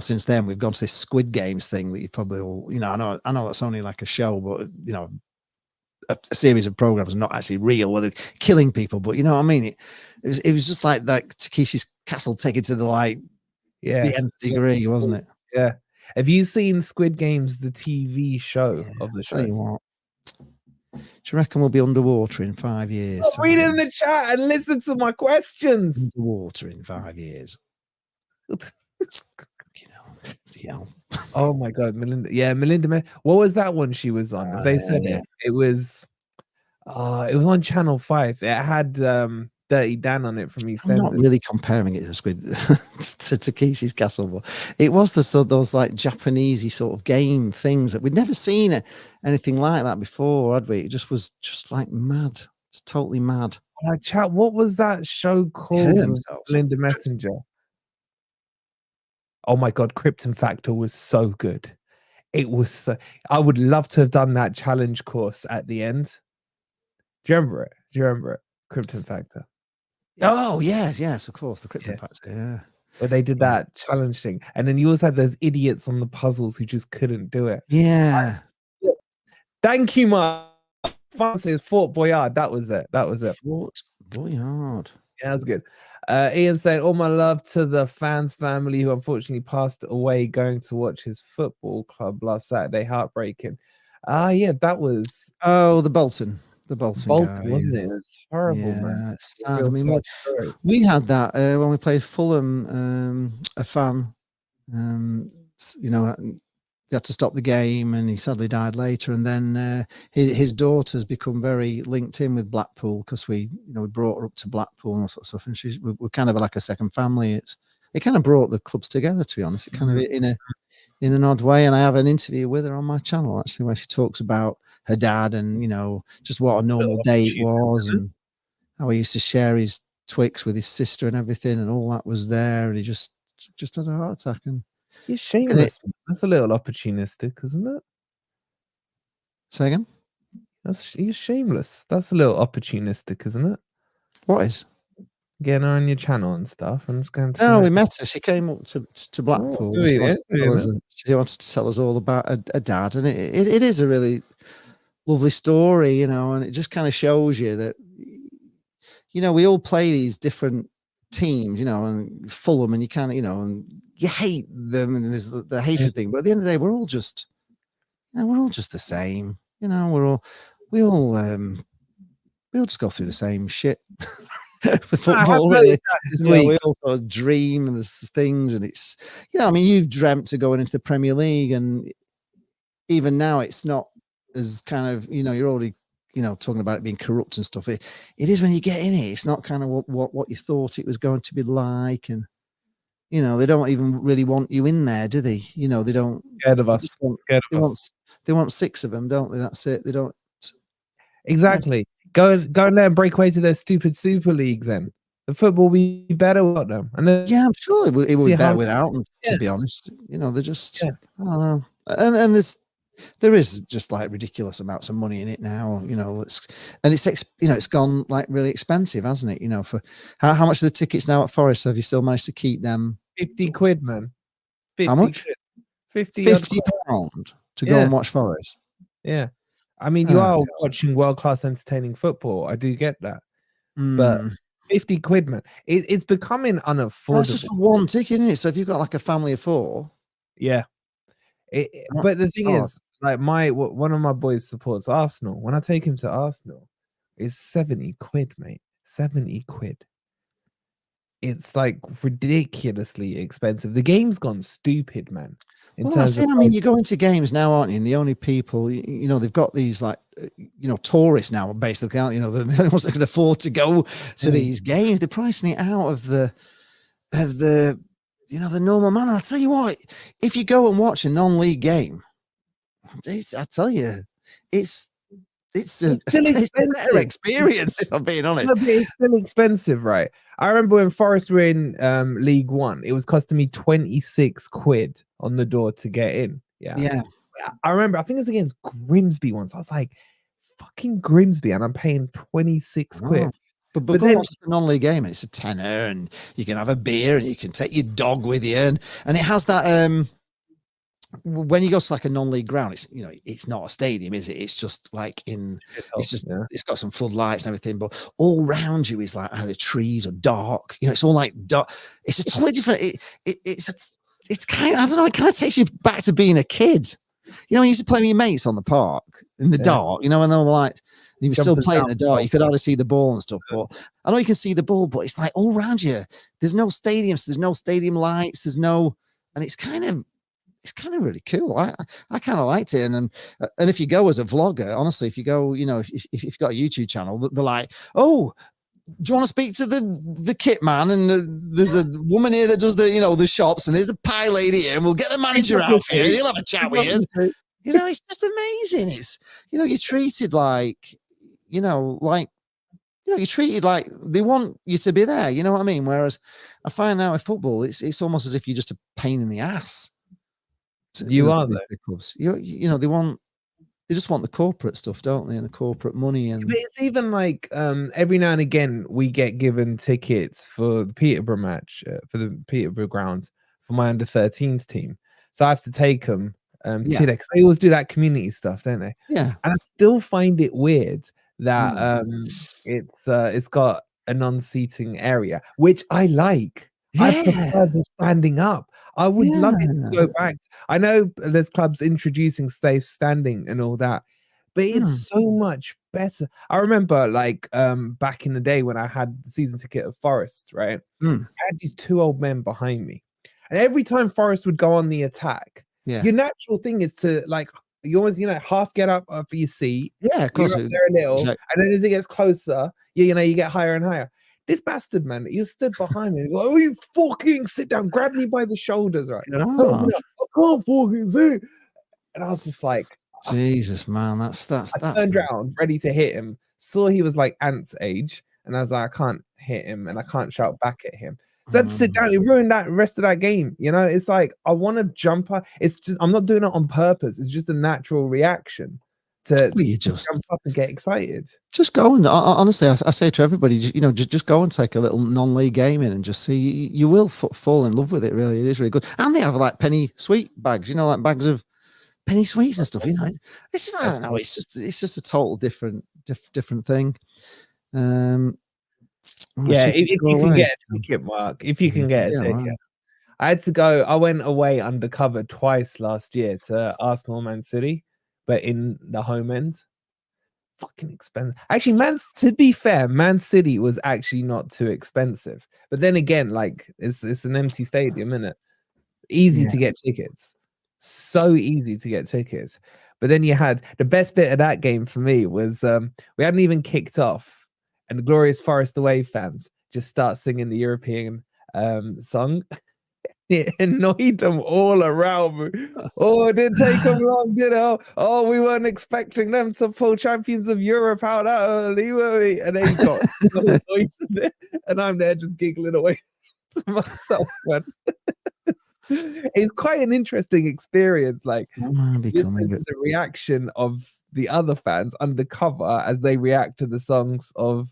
since then we've gone to this Squid Games thing that you probably all, I know that's only like a show, but a series of programs are not actually real, where they're killing people. But you know what I mean? It was just like Takeshi's Castle taken to the the nth degree, wasn't it? Yeah. Have you seen Squid Games, the TV show of the show? Tell you what. Do you reckon we'll be underwater in 5 years? Read it in the chat and listen to my questions. Underwater in 5 years. Oh my God, Melinda. Yeah, Melinda. What was that one she was on? They said it was on Channel 5. It had Dirty Dan on it from EastEnders. I'm not really comparing it to Takeshi's Castle, but it was those like Japanesey sort of game things that we'd never seen anything like that before, had we? It just was like mad. It's totally mad. Chat, what was that show called? Linda Messenger. Oh my God, Krypton Factor was so good. It was so. I would love to have done that challenge course at the end. Do you remember it? Krypton Factor. Oh yes, of course, the Krypton Factor. Yeah, where they did that challenge thing, and then you also had those idiots on the puzzles who just couldn't do it. Yeah. Thank you, Mark. Francis, Fort Boyard. That was it. Fort Boyard. Yeah, that was good. Ian saying, all my love to the fans family who unfortunately passed away going to watch his football club last Saturday. Heartbreaking. Yeah, that was. Oh, the Bolton guy, wasn't it? It's horrible, man. It's sad. I mean, we had that when we played Fulham. A fan, they had to stop the game, and he sadly died later. And then his daughter's become very linked in with Blackpool because we brought her up to Blackpool and all sorts of stuff. And we're kind of like a second family. It kind of brought the clubs together, to be honest. It kind of in an odd way. And I have an interview with her on my channel actually, where she talks about her dad and just what a normal day it was, and how he used to share his Twix with his sister and everything, and all that was there. And he just had a heart attack. And you're shameless. That's a little opportunistic, isn't it? Say again? You're shameless. That's a little opportunistic, isn't it? What is? Getting her on your channel and stuff. I'm just going to. No, we met her. She came up to Blackpool. She wanted to tell us all about a dad, and it is a really lovely story, and it just kind of shows you that we all play these different teams, and Fulham, and you kind of, and you hate them, and there's the hatred thing. But at the end of the day, we're all just the same. We all just go through the same shit. With football, really. We all sort of dream, and there's things, and it's you've dreamt of going into the Premier League, and even now it's not as kind of you're already talking about it being corrupt and stuff. It is when you get in it. It's not kind of what you thought it was going to be like, and they don't even really want you in there, do they? They don't. Scared of They us. just want. Scared They of want. us. They want 6 of them, don't they? That's it. They don't. Exactly. Go and let them break away to their stupid Super League. Then the football will be better without them. And then Yeah, I'm sure it would be better without them. Yeah. To be honest, they're just. Yeah. I don't know. And there is just like ridiculous amounts of money in it now. It's gone like really expensive, hasn't it? For how much are the tickets now at Forest? Have you still managed to keep them? 50 quid, man. 50 How much? quid. 50 £50 to go and watch Forest. Yeah. I mean, you are watching world-class entertaining football. I do get that. But 50 quid, man. It's becoming unaffordable. That's just for one ticket, isn't it? So if you've got like a family of 4. Yeah. But the thing is, like one of my boys supports Arsenal. When I take him to Arsenal, it's 70 quid, mate. 70 quid. It's like ridiculously expensive. The game's gone stupid, man. You go into games now, aren't you? And the only people, they've got these like, tourists now, basically, aren't you? The only ones that can afford to go to these games. They're pricing it out of the normal man. And I'll tell you what, if you go and watch a non-league game, I tell you, it's a better experience, if I'm being honest. No, but it's still expensive, right? I remember when Forest were in League One, it was costing me 26 quid on the door to get in. Yeah. I remember, I think it was against Grimsby once. I was like, fucking Grimsby, and I'm paying 26 quid. But then watch a non-league game, and it's a tenner, and you can have a beer, and you can take your dog with you, and it has that. When you go to like a non-league ground, it's not a stadium, is it? It's just like it's got some floodlights and everything, but all around you is like either trees or dark. It's all like dark. It's a totally different. It's kind of, I don't know. It kind of takes you back to being a kid. When you used to play with your mates on the park in the dark. When they were like, you were still playing in the dark. You could hardly see the ball and stuff. But I know you can see the ball, but it's like all around you. There's no stadiums. There's no stadium lights. And it's kind of really cool. I kind of liked it. And if you go as a vlogger, honestly, if you go, if you've got a YouTube channel, they're like, oh, do you want to speak to the kit man? And there's a woman here that does the shops, and there's the pie lady here, and we'll get the manager out here, and he'll have a chat with you. It's just amazing. It's, you're treated like, you're treated like they want you to be there. You know what I mean? Whereas I find now with football, it's almost as if you're just a pain in the ass. You are, though. Clubs. They just want the corporate stuff, don't they? And the corporate money. And but it's even like every now and again we get given tickets for the Peterborough match, for the Peterborough grounds for my under-13s team. So I have to take them to that, because they always do that community stuff, don't they? Yeah. And I still find it weird that it's got a non-seating area, which I like. I prefer the standing up. I would love it to go back. I know there's clubs introducing safe standing and all that, but it's so much better. I remember like back in the day when I had the season ticket of Forest, right? I had these 2 old men behind me. And every time Forest would go on the attack, your natural thing is to like, you always, half get up for your seat. Yeah, of course. You're up there a little, and then as it gets closer, you get higher and higher. This bastard, man, he stood behind me. Like, oh, you fucking sit down, grab me by the shoulders, right? I can't fucking see. And I was just like, Jesus, man, that's. I turned around, ready to hit him. Saw he was like Ant's age, and I was like, I can't hit him, and I can't shout back at him. So I had to sit down. He ruined that rest of that game. It's like I want to jump up. It's just I'm not doing it on purpose. It's just a natural reaction to jump up and get excited. Just go and honestly, I say to everybody, just go and take a little non-league game in and just see. You will fall in love with it. Really, it is really good. And they have like penny sweet bags, like bags of penny sweets and stuff. It's just, I don't know. It's just a total different thing. If you can get a ticket, Mark. If you can get a ticket. Wow. I had to go. I went away undercover twice last year to Arsenal, Man City, but in the home end. Fucking expensive. Actually, to be fair, Man City was actually not too expensive. But then again, like it's an empty stadium, isn't it? Easy to get tickets. So easy to get tickets. But then you had the best bit of that game for me was we hadn't even kicked off, and the Glorious Forest away fans just start singing the European song. It annoyed them all around me. Oh, it didn't take them long, you know. Oh, we weren't expecting them to pull champions of Europe out early, were we? And they got so annoyed with it, and I'm there just giggling away to myself. Man. It's quite an interesting experience, like listening to the reaction of the other fans undercover as they react to the songs of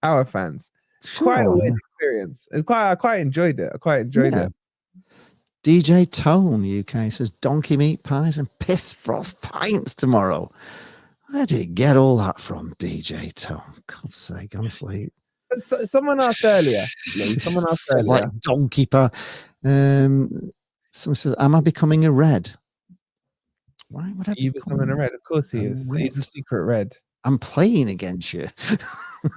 our fans. Quite a weird experience. I quite enjoyed it. I quite enjoyed it. DJ Tone UK says donkey meat pies and piss froth pints tomorrow. Where did you get all that from, DJ Tone? God's sake, honestly. Someone asked earlier. Someone asked earlier. Like donkey pie. Someone says, am I becoming a red? Why would I be becoming a red? Of course he is. He's a secret red. I'm playing against you.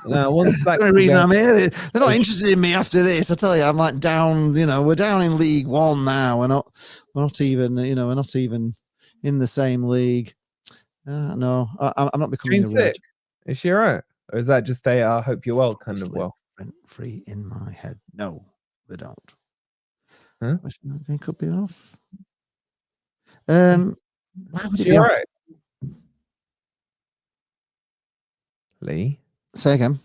No, once the reason I'm here. They're not interested in me after this. I tell you, I'm like down. You know, we're down in League One now. We're not even. You know, we're not even in the same league. No, I'm not becoming a red. Is she alright, or is that just a "I hope you're well" kind of well? Rent free in my head. No, they don't. Huh? It could be off. Why would it be off? Right? Lee, say again.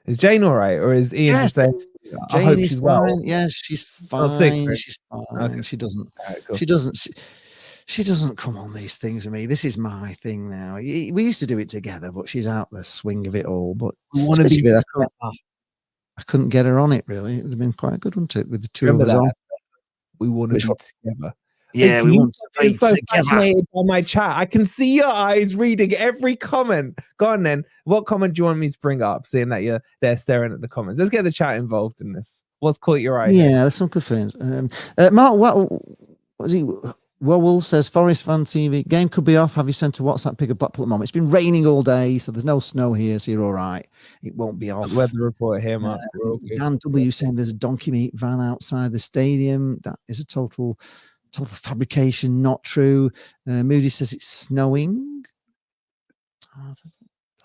Is Jane all right, or is Ian just saying? Jane is fine. Yes, she's fine. She's fine. Okay. She doesn't. Right, cool. She doesn't come on these things with me. This is my thing now. We used to do it together, but she's out the swing of it all. But I couldn't get her on it. Really, it would have been quite good, wouldn't it, with the two of us on? We want to be together. Yeah, we want to be so fascinated by my chat. I can see your eyes reading every comment. Go on then. What comment do you want me to bring up? Seeing that you're there staring at the comments. Let's get the chat involved in this. What's caught your eye? Yeah, there's some good things. Mark, what was he? Well, Wolf says Forest Fan TV game could be off. Have you sent a WhatsApp pick of Blackpool at the moment? It's been raining all day, so there's no snow here, so you're all right. It won't be off. Weather report here, Mark. Dan W saying there's a donkey meat van outside the stadium. That is a total fabrication, not true. Moody says it's snowing. I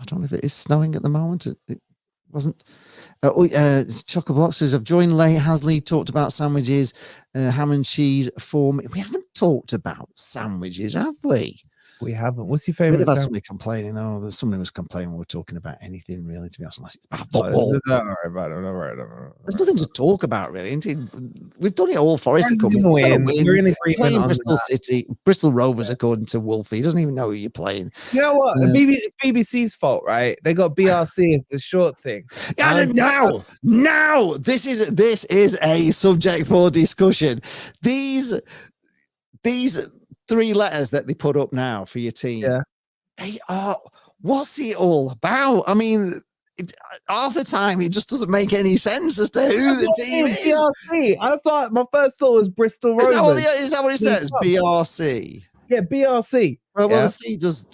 don't know if it is snowing at the moment. It wasn't. Chocolate says I've joined late. Hasley talked about sandwiches, ham and cheese for me. We haven't talked about sandwiches, have we? We haven't. What's your favorite? That's somebody complaining though. There's somebody was complaining when we're talking about anything really, to be honest, unless it's about football. There's nothing to talk about really. We've done it all. Forest are coming. You're in agreement playing Bristol City, Bristol Rovers, according to Wolfie. He doesn't even know who you're playing. You know what? It's BBC's fault, right? They got BRC as the short thing. Now this is a subject for discussion. These 3 letters that they put up now for your team. Yeah. They are, what's it all about? I mean, half the time it just doesn't make any sense as to who the team is. BRC. I thought my first thought was Bristol Rovers. Is that what it says? BRC. Yeah, BRC. Well, the C does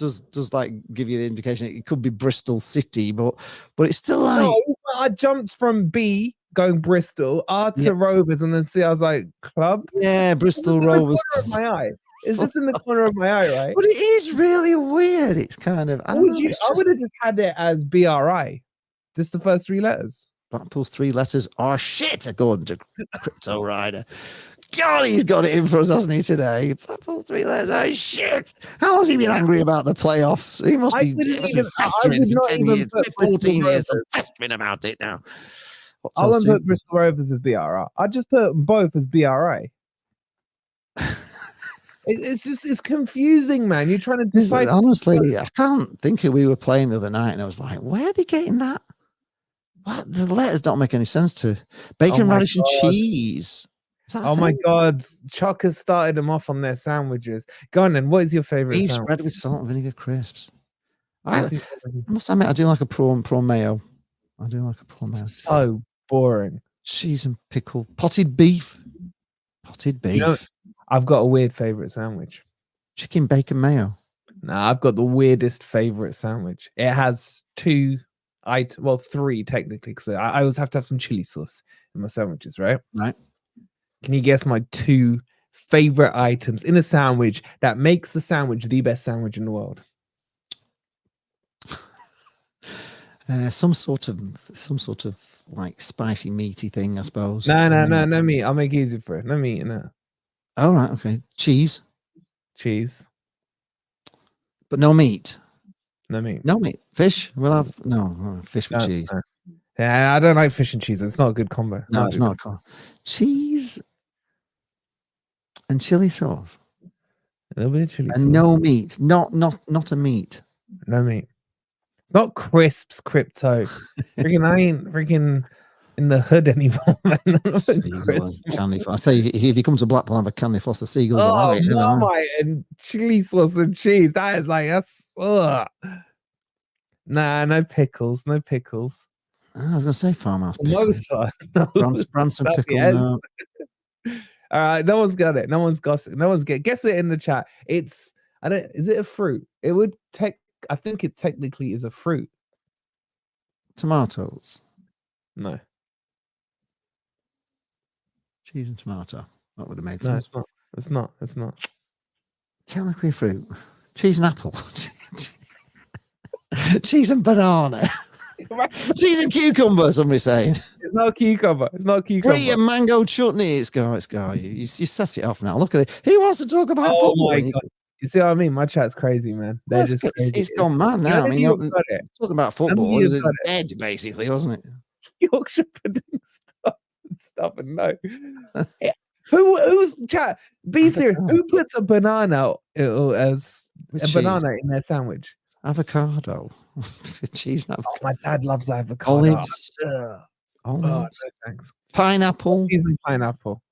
like give you the indication it could be Bristol City, but it's still like. No, I jumped from B going Bristol, R to Rovers, and then C. I was like, club. Yeah, Bristol Rovers. My eye. It's just in the corner of my eye, right? But it is really weird. It's kind of. I would have just had it as BRI. Just the first 3 letters. Blackpool's 3 letters are shit, according to Crypto Rider. God, he's got it in for us, hasn't he, today? Blackpool's 3 letters are shit. How long has he been angry about the playoffs? He must be festering for 10 years, 14 years, and festering about it now. I won't put Bristol Rovers as BRI. I just put both as BRI. It's confusing, man. You're trying to decide. Honestly, I can't think who we were playing the other night, and I was like, where are they getting that? What? The letters don't make any sense to bacon, radish, and cheese. Oh my God. Chuck has started them off on their sandwiches. Go on then. What is your favorite beef sandwich? Spread with salt and vinegar crisps. I must admit, I do like a prawn mayo. I do like a prawn mayo. So boring. Cheese and pickle. Potted beef. You know, I've got a weird favorite sandwich. Chicken bacon mayo. Nah, I've got the weirdest favorite sandwich. It has 3 technically, because I always have to have some chili sauce in my sandwiches, right? Right. Can you guess my 2 favorite items in a sandwich that makes the sandwich the best sandwich in the world? Some sort of like spicy meaty thing, I suppose. No meat. I'll make it easy for it. No meat in it. All right, okay. Cheese, but no meat. No meat. No meat. Fish. We'll have fish with cheese. No. Yeah, I don't like fish and cheese. It's not a good combo. No, it's not a combo. Cheese and chili sauce. A little bit of chili and sauce. No meat. Not a meat. No meat. It's not crisps, crypto. Freaking, I ain't freaking in the hood anymore, man. Candy floss. I tell you, if you come to Blackpool, have a candy floss. The seagulls will have it. Marmite and chili sauce and cheese. That is like nah, no pickles. No pickles. I was gonna say farmhouse pickles. No, sir. No. Branson pickle. No. All right, no one's got it. No one's got it. No one's guess it in the chat. Is it a fruit? It would I think it technically is a fruit. Tomatoes. No. Cheese and tomato. That would have made sense. No, it's not. Technically a fruit. Cheese and apple. Cheese and banana. Cheese and cucumber, somebody's saying. It's not cucumber. Brie and mango chutney. It's go. You set it off now. Look at it. Who wants to talk about football? My God. You see what I mean? My chat's crazy, man. They're just crazy. It's gone mad now. I mean, talking about football, it was dead, basically, wasn't it? Yorkshire pudding stuff and no. Who's chat? Be serious. Who puts a banana as a banana in their sandwich? Avocado. Cheese and avocado. Oh, my dad loves avocado. Olives. Oh, no, thanks. Pineapple. Cheese and pineapple.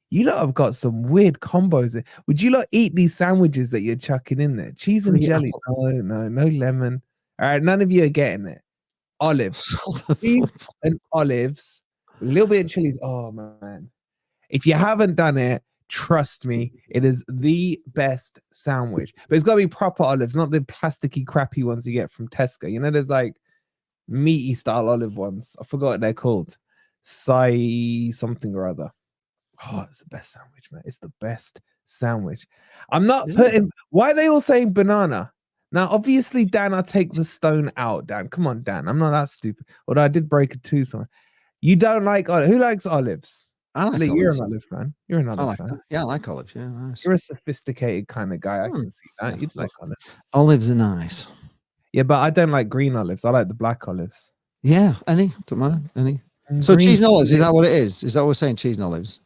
You lot have got some weird combos. Would you lot eat these sandwiches that you're chucking in there? Cheese and jelly. No lemon. All right, none of you are getting it. Olives. Cheese and olives. A little bit of chilies. Oh, man. If you haven't done it, trust me, it is the best sandwich. But it's got to be proper olives, not the plasticky, crappy ones you get from Tesco. You know, there's like meaty style olive ones. I forgot what they're called. Something or other. Oh, it's the best sandwich, man. It's the best sandwich. I'm not putting... Why are they all saying banana? Now, obviously, Dan, I'll take the stone out, Dan. Come on, Dan. I'm not that stupid. Although I did break a tooth on. You don't like olives. Who likes olives? I like olives. You're an olive fan. You're an olive fan. Yeah, I like olives. Yeah, nice. You're a sophisticated kind of guy. I can see that. You'd like olives. Olives are nice. Yeah, but I don't like green olives. I like the black olives. Yeah, don't matter. Any. So cheese and olives, is that what it is? Is that what we're saying? Cheese and olives?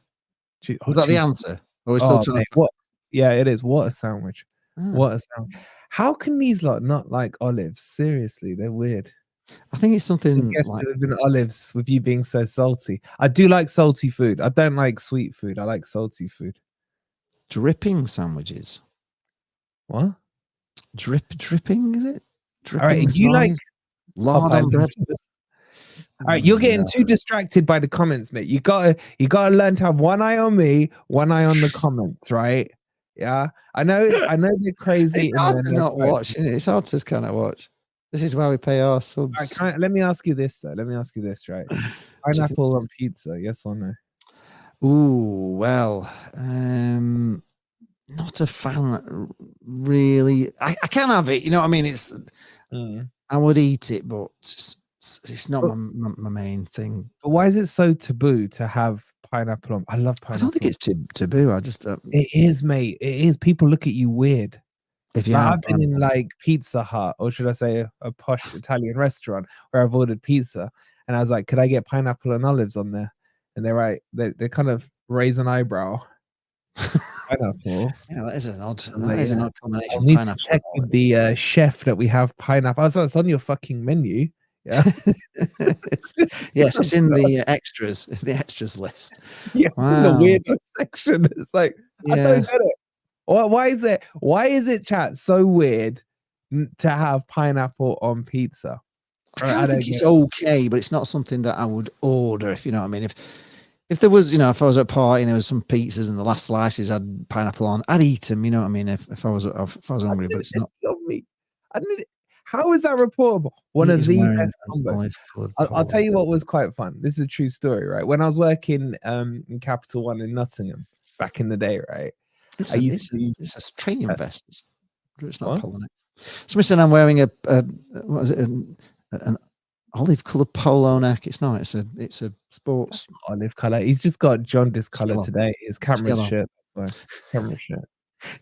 Is that the answer? Or are we still trying to... What? Yeah, it is. What a sandwich. What a sandwich. How can these lot not like olives? Seriously, they're weird. I think it's something like... it would have been olives with you being so salty. I do like salty food. I don't like sweet food. I like salty food. Dripping sandwiches. What? Dripping, is it? Dripping. All right, do you like lard on bread? All right, you're getting too distracted by the comments, mate. You gotta learn to have one eye on me, one eye on the comments, right? Yeah, I know they're crazy. It's hard to not watch. It's hard to kind of watch. This is why we pay our subs. Right, let me ask you this, though. Let me ask you this, right? Pineapple on pizza, yes or no? Ooh, well, not a fan, really. I can have it, you know what I mean? It's I would eat it, but it's not my main thing. But why is it so taboo to have pineapple on? I love pineapple. I don't think it's taboo. I just it is, mate. It is. People look at you weird. If you I've been in like Pizza Hut, or should I say a posh Italian restaurant where I've ordered pizza, and I was like, "Could I get pineapple and olives on there?" And they're right. They kind of raise an eyebrow. Pineapple. Yeah, that is an odd combination. I need to check with the chef that we have pineapple. Oh, so it's on your fucking menu. Yeah. Yes, it's in the extras list. Yeah, wow. In the weirdo section. It's like, I don't get it. Why is it, chat, so weird to have pineapple on pizza? I think it's okay, but it's not something that I would order, if you know what I mean. If there was, if I was at a party and there was some pizzas and the last slices had pineapple on, I'd eat them, you know what I mean, if I was hungry, but it's not. How is that reportable? One of the best combos. I'll tell you what was quite fun. This is a true story, right? When I was working in Capital One in Nottingham, back in the day, right? It's I used to use a training vest. It's not what? a polo neck. Somebody said I'm wearing a what is it? An olive coloured polo neck. It's not. It's a sports Olive color. He's just got jaundice color yellow. today. His camera's Yellow. shirt. That's why. His camera's shirt.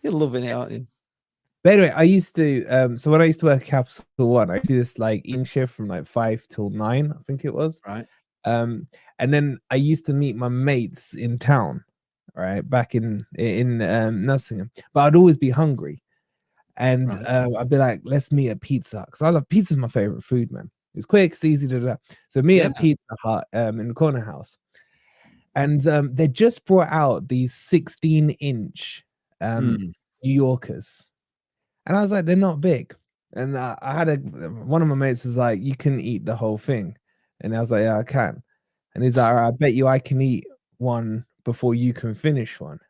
You're loving it, aren't you? But anyway, I used to so when I used to work at Capital One, I do this like in shift from like 5 till 9, I think it was. Right. And then I used to meet my mates in town, right, back in Nottingham. But I'd always be hungry. And I'd be like, let's meet at Pizza Hut. Because I love pizza's my favorite food, man. It's quick, it's easy to do. So meet at Pizza Hut in the corner house. And they just brought out these 16-inch New Yorkers. And I was like, they're not big. And I had one of my mates was like, you can eat the whole thing. And I was like, yeah, I can. And he's like, I bet you I can eat one before you can finish one.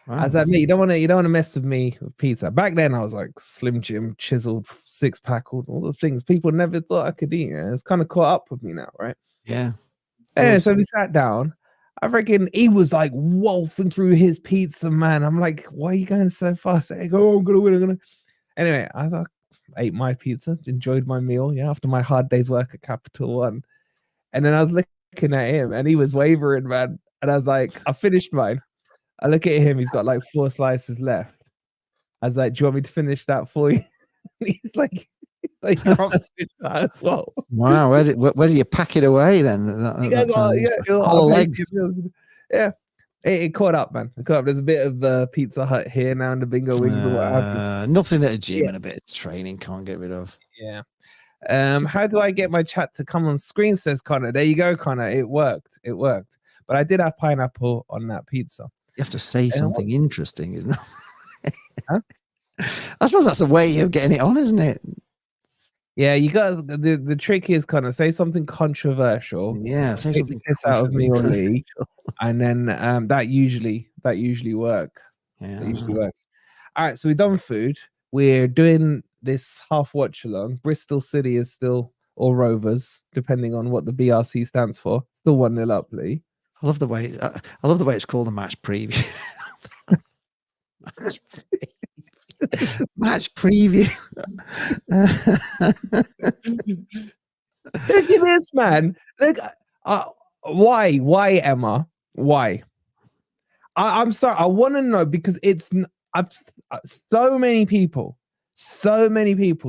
Wow. I was like, mate, you don't want to mess with me with pizza. Back then I was like Slim Jim, chiseled, 6-pack, all the things people never thought I could eat. It's kind of caught up with me now, right? Yeah. Yeah. So we sat down. I reckon he was like wolfing through his pizza, man. I'm like, why are you going so fast? I go, oh, I'm gonna win. Anyway, I was like, ate my pizza, enjoyed my meal, after my hard day's work at Capital One. And then I was looking at him and he was wavering, man. And I was like, I finished mine. I look at him, he's got like 4 slices left. I was like, do you want me to finish that for you? He's like, you can't finish that as well. Wow, where do you pack it away then? All legs. Yeah. It caught up, man. It caught up. There's a bit of Pizza Hut here now and the bingo wings or what have you. Nothing that a gym and a bit of training can't get rid of. Yeah. How do I get my chat to come on screen, says Connor. There you go, Connor. It worked. But I did have pineapple on that pizza. You have to say something interesting, isn't it? Huh? I suppose that's a way of getting it on, isn't it? Yeah, you got the trick is kind of say something controversial. Yeah, say something out of me or Lee, and then that usually works. Yeah, that usually works. All right, so we've done food. We're doing this half watch along. Bristol City is still, or Rovers, depending on what the BRC stands for. Still 1-0 up, Lee. I love the way it's called a match preview. Match preview. Look at this, man. Look, why, Emma? Why? I'm sorry. I want to know because I've so many people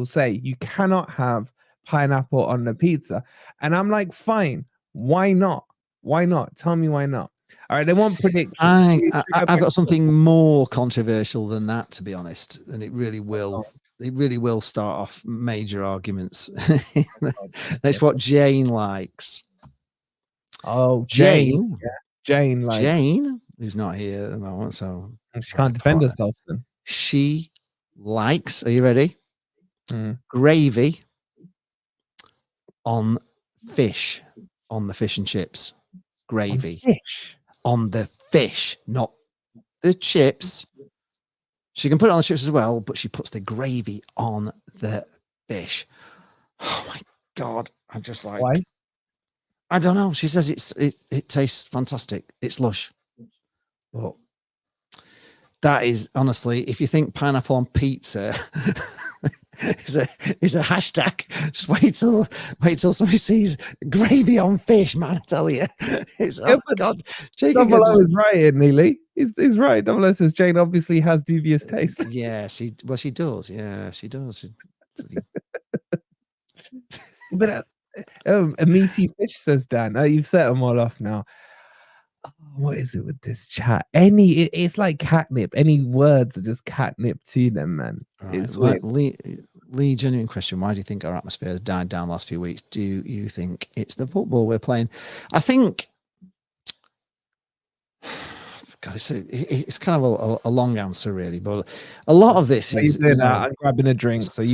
say you cannot have pineapple on the pizza, and I'm like, fine. Why not? Why not? Tell me why not. All right, they want predictions. I've got something more controversial than that, to be honest, and it really will. It really will start off major arguments. That's what Jane likes. Oh, Jane. Yeah. Jane, who's not here at the moment, so she can't defend herself. Then she likes. Are you ready? Gravy on fish, on the fish and chips. Gravy on the fish, not the chips. She can put it on the chips as well, but she puts the gravy on the fish. Oh my God. I'm just like, why? I don't know. She says it tastes fantastic. It's lush. But that is honestly, if you think pineapple on pizza is a hashtag, just wait till somebody sees gravy on fish, man. I tell you, it's God. Double O is right, isn't he, Lee? He's right. Double O says Jane obviously has dubious taste. Yeah, she does. Yeah, she does. But a meaty fish, says Dan. You've set them all off now. What is it with this chat? It's like catnip. Any words are just catnip to them, man. Right. It's weird. Lee, genuine question. Why do you think our atmosphere has died down the last few weeks? Do you think it's the football we're playing? I think God, it's kind of a long answer, really, but a lot of this is I'm grabbing a drink. So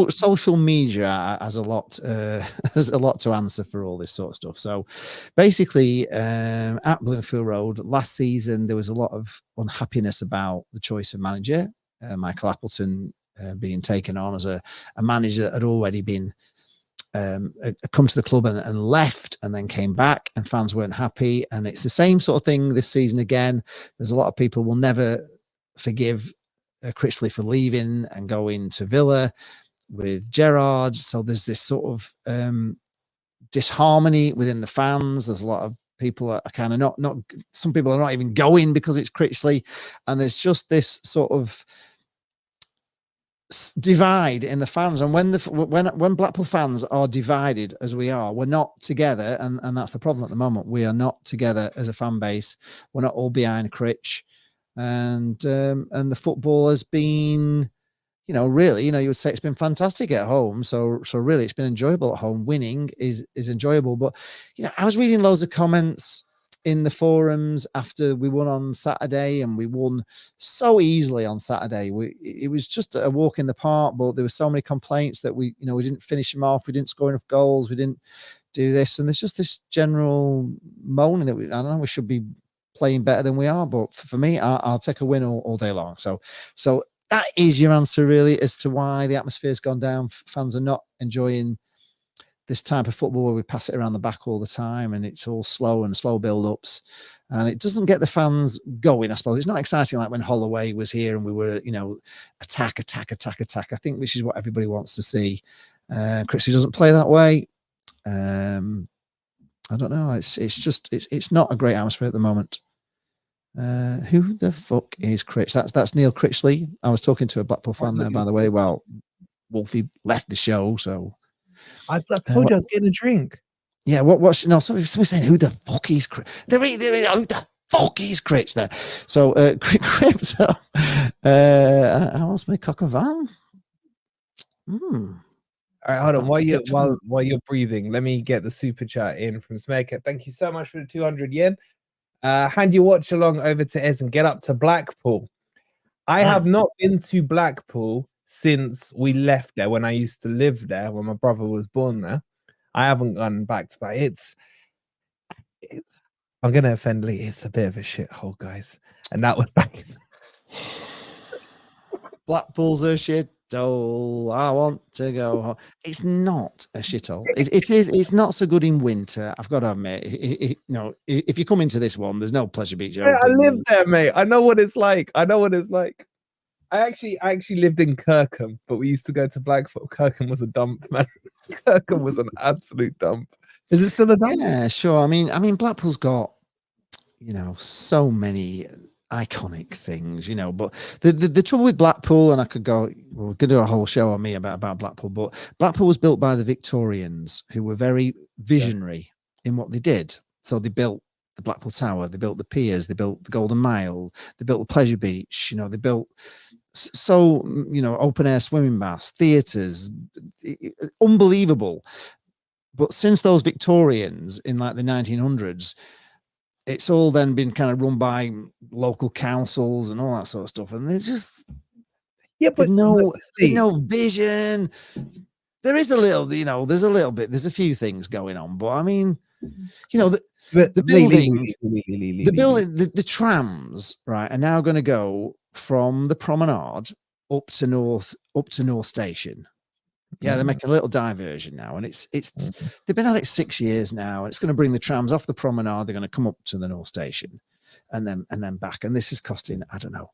social media has a lot to answer for all this sort of stuff. So basically, at Bloomfield Road last season, there was a lot of unhappiness about the choice of manager, Michael Appleton being taken on as a manager that had already been come to the club and left and then came back, and fans weren't happy. And it's the same sort of thing this season again. There's a lot of people will never forgive Critchley for leaving and going to Villa with Gerrard. So there's this sort of disharmony within the fans. There's a lot of people are kind of not some people are not even going because it's Critchley, and there's just this sort of divide in the fans. And when Blackpool fans are divided as we are, we're not together, and that's the problem at the moment. We are not together as a fan base. We're not all behind Critch, and the football has been, you know, really, you would say it's been fantastic at home. So really, it's been enjoyable at home. Winning is enjoyable. But I was reading loads of comments in the forums after we won on Saturday, and we won so easily on Saturday. It was just a walk in the park, but there were so many complaints that we didn't finish them off, we didn't score enough goals, we didn't do this, and there's just this general moaning that I don't know, we should be playing better than we are. But for me, I'll take a win all day long. So that is your answer, really, as to why the atmosphere's gone down. Fans are not enjoying this type of football where we pass it around the back all the time, and it's all slow build-ups, and it doesn't get the fans going, I suppose. It's not exciting like when Holloway was here and we were, attack. I think this is what everybody wants to see. Chrissy doesn't play that way. I don't know. It's not a great atmosphere at the moment. Who the fuck is Critch? That's Neil Critchley. I was talking to a Blackpool fan there, by the way. Well, Wolfie left the show, so I told you I was getting a drink. Yeah, somebody's saying who the fuck is Critch? Who the fuck is Critch there? So Crypto, how else my cock a van? All right, hold on. While you're breathing, let me get the super chat in from Smeka. Thank you so much for the 200 yen. Hand your watch along over to Ez and get up to Blackpool. I have not been to Blackpool since we left there, when I used to live there, when my brother was born there. I haven't gone back to that. It's I'm gonna offend Lee. It's a bit of a shithole, guys. And that was back. Blackpool's a shithole. I want to go home. It's not a shithole. It's not so good in winter. I've got to admit. If you come into this one, there's no Pleasure Beach. I live there, mate. I know what it's like. I actually lived in Kirkham, but we used to go to Blackpool. Kirkham was a dump, man. Kirkham was an absolute dump. Is it still a dump? Yeah, sure. I mean, Blackpool's got, so many iconic things, but the trouble with Blackpool, and I could go, we're going to do a whole show on me about Blackpool, but Blackpool was built by the Victorians, who were very visionary in what they did. So they built the Blackpool Tower, they built the piers, they built the Golden Mile, they built the Pleasure Beach, they built open air swimming baths, theatres, unbelievable. But since those Victorians in like the 1900s, it's all then been kind of run by local councils and all that sort of stuff, and they're just but no vision. There is a little, there's a little bit, there's a few things going on, but I mean, the building, the trams, right, are now going to go from the promenade up to North Station. Yeah, they're making a little diversion now, and it's they've been at it 6 years now, and it's going to bring the trams off the promenade. They're going to come up to the North Station, and then back. And this is costing, I don't know,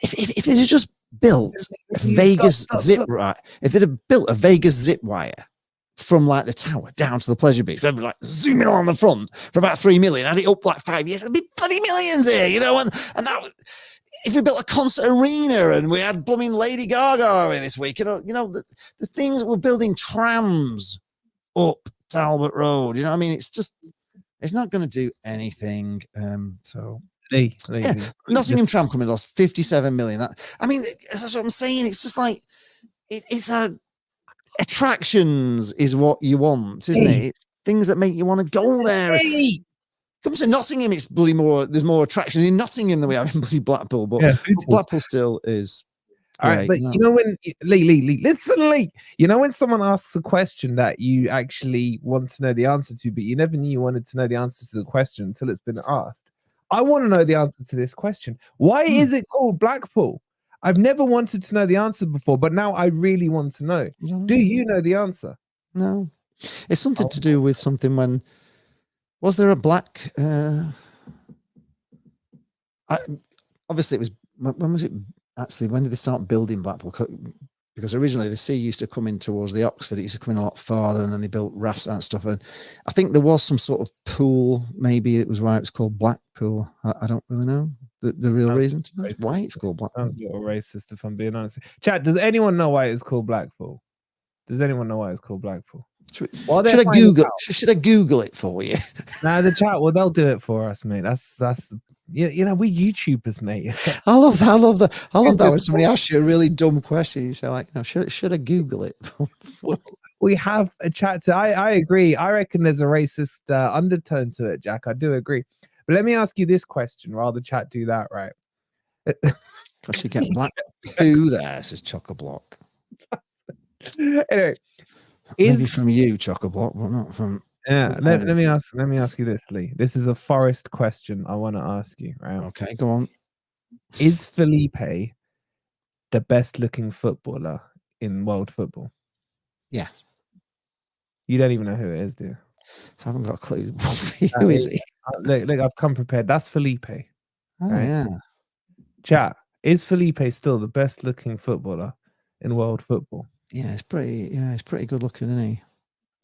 if they'd have just built a Vegas zip right, if they'd have built a Vegas zip wire from like the tower down to the Pleasure Beach, they'd be like zooming on the front for about 3 million. Had it up like 5 years, it'd be bloody millions here, and that was. If we built a concert arena and we had blooming Lady Gaga this week, the things that we're building, trams up Talbot Road, I mean, it's not going to do anything. Nottingham Tram Company lost 57 million. That's what I'm saying. It's just like it's attractions is what you want, isn't it? It's things that make you want to go there. Comes to Nottingham, it's bloody more. There's more attraction in Nottingham than we have in bloody Blackpool, but Blackpool still is. All right, but when Lee, listen, Lee. When someone asks a question that you actually want to know the answer to, but you never knew you wanted to know the answer to the question until it's been asked. I want to know the answer to this question. Why is it called Blackpool? I've never wanted to know the answer before, but now I really want to know. Do you know the answer? No. It's something to Oh, do with something when was there a black? Obviously, it was when was it actually? When did they start building Blackpool? Because originally the sea used to come in towards the Oxford. It used to come in a lot farther, and then they built rafts and stuff. And I think there was some sort of pool. Maybe it was why it's called Blackpool. I don't really know the real reason to why it's called Blackpool. Sounds a little racist, if I'm being honest. Chat, does anyone know why it's called Blackpool? Does anyone know why it's called Blackpool? Should I Google? Should I Google it for you? Nah, the chat. Well, they'll do it for us, mate. That's you know, we YouTubers, mate. I love that when somebody asks you a really dumb question. You say like, no, should I Google it? We have a chat. I agree. I reckon there's a racist undertone to it, Jack. I do agree. But let me ask you this question while the chat do that, right? Because you get Blackpool there, says Chock-a-Block. Anyway, maybe from you, Chock-a-Block, but not from. Yeah, let me ask you this, Lee. This is a Forest question I want to ask you, right? Okay, go on. Is Felipe the best looking footballer in world football? Yes. You don't even know who it is, do you? Haven't got a clue. Who is he? Look, I've come prepared. That's Felipe. Oh, right? Yeah. Chat, is Felipe still the best looking footballer in world football? Yeah, it's pretty good looking, isn't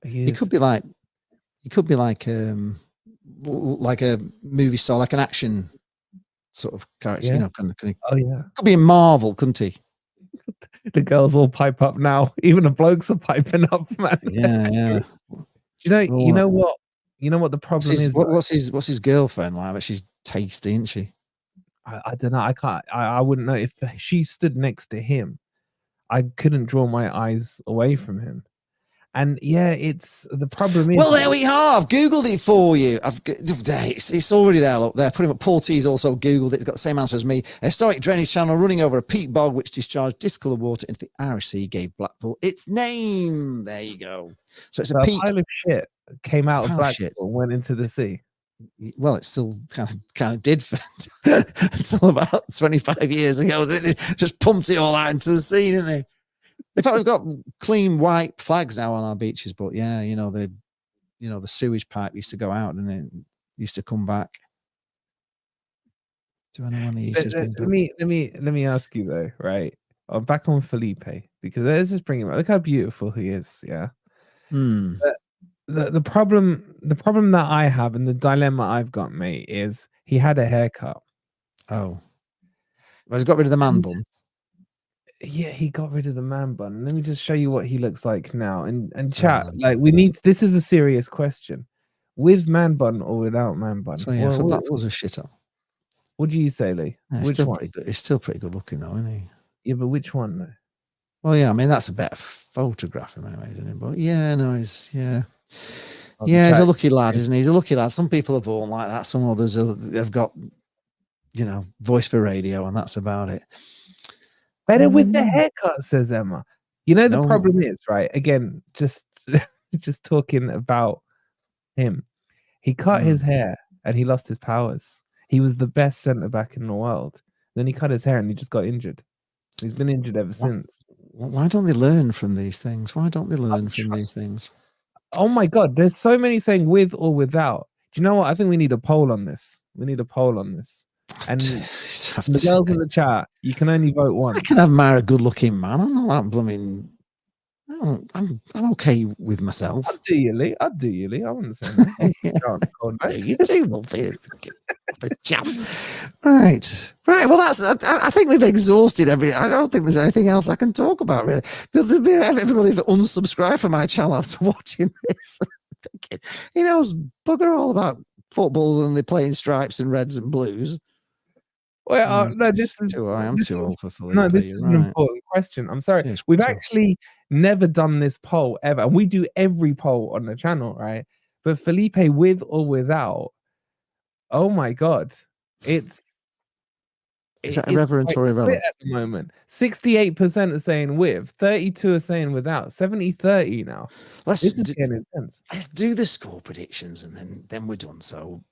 he? He could be like a movie star, like an action sort of character, yeah. You know, kind of. Oh yeah. Could be in Marvel, couldn't he? The girls all pipe up now. Even the blokes are piping up, man. Yeah. You know what the problem is? What's his girlfriend like? But she's tasty, isn't she? I don't know. I wouldn't know. If she stood next to him, I couldn't draw my eyes away from him. And yeah, the problem is. Well, there we are. I've Googled it for you. It's already there. Look there. Pretty much. Paul T's also Googled it. It's got the same answer as me. A historic drainage channel running over a peat bog which discharged discoloured water into the Irish Sea gave Blackpool its name. There you go. So it's a pile of shit came out of Blackpool and went into the sea. Well, it still kind of did until about 25 years ago. Didn't it? Just pumped it all out into the sea, didn't they? In fact, we've got clean white flags now on our beaches, but yeah, the sewage pipe used to go out and it used to come back. Do I know when the East has been built? Let me ask you though, right? I'm back on Felipe because let's just bring him up. Look how beautiful he is, yeah. The problem that I have and the dilemma I've got, mate, is he had a haircut. Oh, well, he's got rid of the man bun. Yeah, he got rid of the man bun. Let me just show you what he looks like now. And chat, this is a serious question. With man bun or without man bun? So yeah, so Blackpool's a shitter. What do you say, Lee? Yeah, which one? Pretty good. It's still pretty good looking though, isn't he? Yeah, but which one though? Well, yeah, I mean that's a better photograph in many ways, isn't it? But yeah, no, he's he's a lucky lad, isn't he? He's a lucky lad. Some people are born like that. Some others have got, voice for radio, and that's about it. Better with the haircut, says Emma. The problem is, right? Again, just talking about him. He cut his hair and he lost his powers. He was the best centre back in the world. Then he cut his hair and he just got injured. He's been injured ever since. Why don't they learn from these things? These things? Oh my God, there's so many saying with or without. Do you know what? I think we need a poll on this. And the girls in the chat, you can only vote once. I can admire a good-looking man. I'm not that blooming. I'm okay with myself. I'd do you, Lee. I wouldn't say that. You too, Wolfie. Right. Well, I think we've exhausted I don't think there's anything else I can talk about, really. There'll be everybody that unsubscribed from my channel after watching this. He knows bugger all about football and they're playing stripes and reds and blues. Well, no, I'm too old for Felipe. No, this is an important question. I'm sorry. We've actually never done this poll ever. We do every poll on the channel, right? But Felipe with or without, oh my God. It's irreverent or irrelevant at the moment. 68% are saying with, 32 are saying without, 70-30 now. This is getting intense. Let's do the score predictions and then we're done. So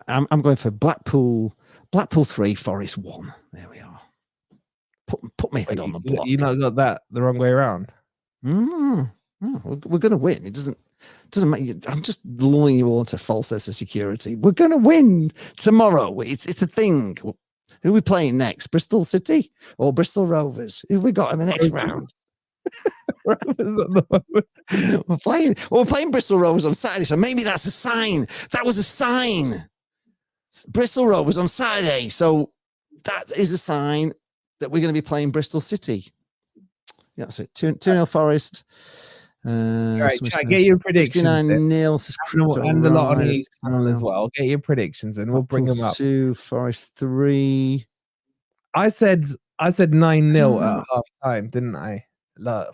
I'm going for Blackpool 3, Forest 1. There we are. Put me head on the block. You not got that the wrong way around. We're going to win. It doesn't. Doesn't matter. I'm just lulling you all into false sense of security. We're going to win tomorrow. It's a thing. Who are we playing next? Bristol City or Bristol Rovers? Who have we got in the next round? we're playing Bristol Rovers on Saturday, so maybe that's a sign. That was a sign. Bristol Rovers on Saturday, so that is a sign that we're going to be playing Bristol City. Yeah, that's it. 2-0 Forest. All right, chat, get your predictions. 69-0 and a lot on the East channel as well. Get your predictions and we'll bring them up. 2, Forest 3. I said 9-0 at half time, didn't I?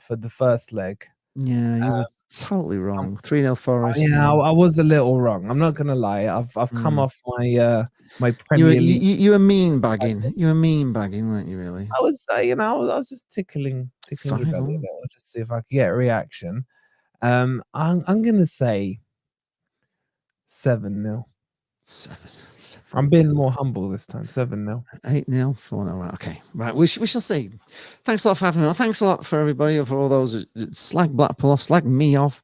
For the first leg. Yeah, you were totally wrong. 3-0 Forest. Yeah, I was a little wrong. I'm not gonna lie. I've come off my my Premier League. You were mean bagging. You were mean bagging, weren't you? Really? I was, I was just tickling your belly a little, just to see if I could get a reaction. I'm gonna say 7-0. 7. I'm being more humble this time. 7-0. 8-0. 4-0. Right. Okay. Right. We shall see. Thanks a lot for having me on. Thanks a lot for everybody, for all those that slag Blackpool off, slag me off.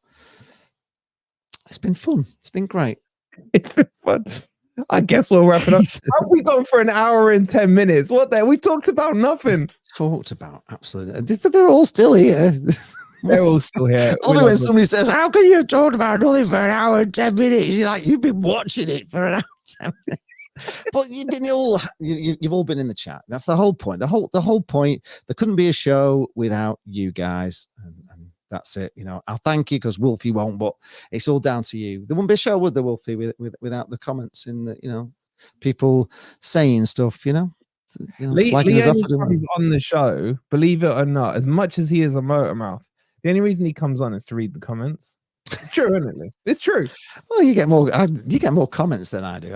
It's been fun. It's been great. It's been fun. I guess we'll wrap it up. How have we gone for an hour and 10 minutes? What the? We talked about nothing. Talked about absolutely. They're all still here. They're all still here. Only when somebody says, "How can you have talked about nothing for an hour and 10 minutes?" You're like, "You've been watching it for an hour and 10 minutes." But you've all been in the chat. That's the whole point. The whole point. There couldn't be a show without you guys, and that's it. You know, I'll thank you because Wolfie won't, but it's all down to you. There wouldn't be a show, would there, Wolfie, without the comments and the people saying stuff. Leanne comes on the show, believe it or not, as much as he is a motor mouth. The only reason he comes on is to read the comments. It's true, isn't it? It's true. Well, you get more comments than I do.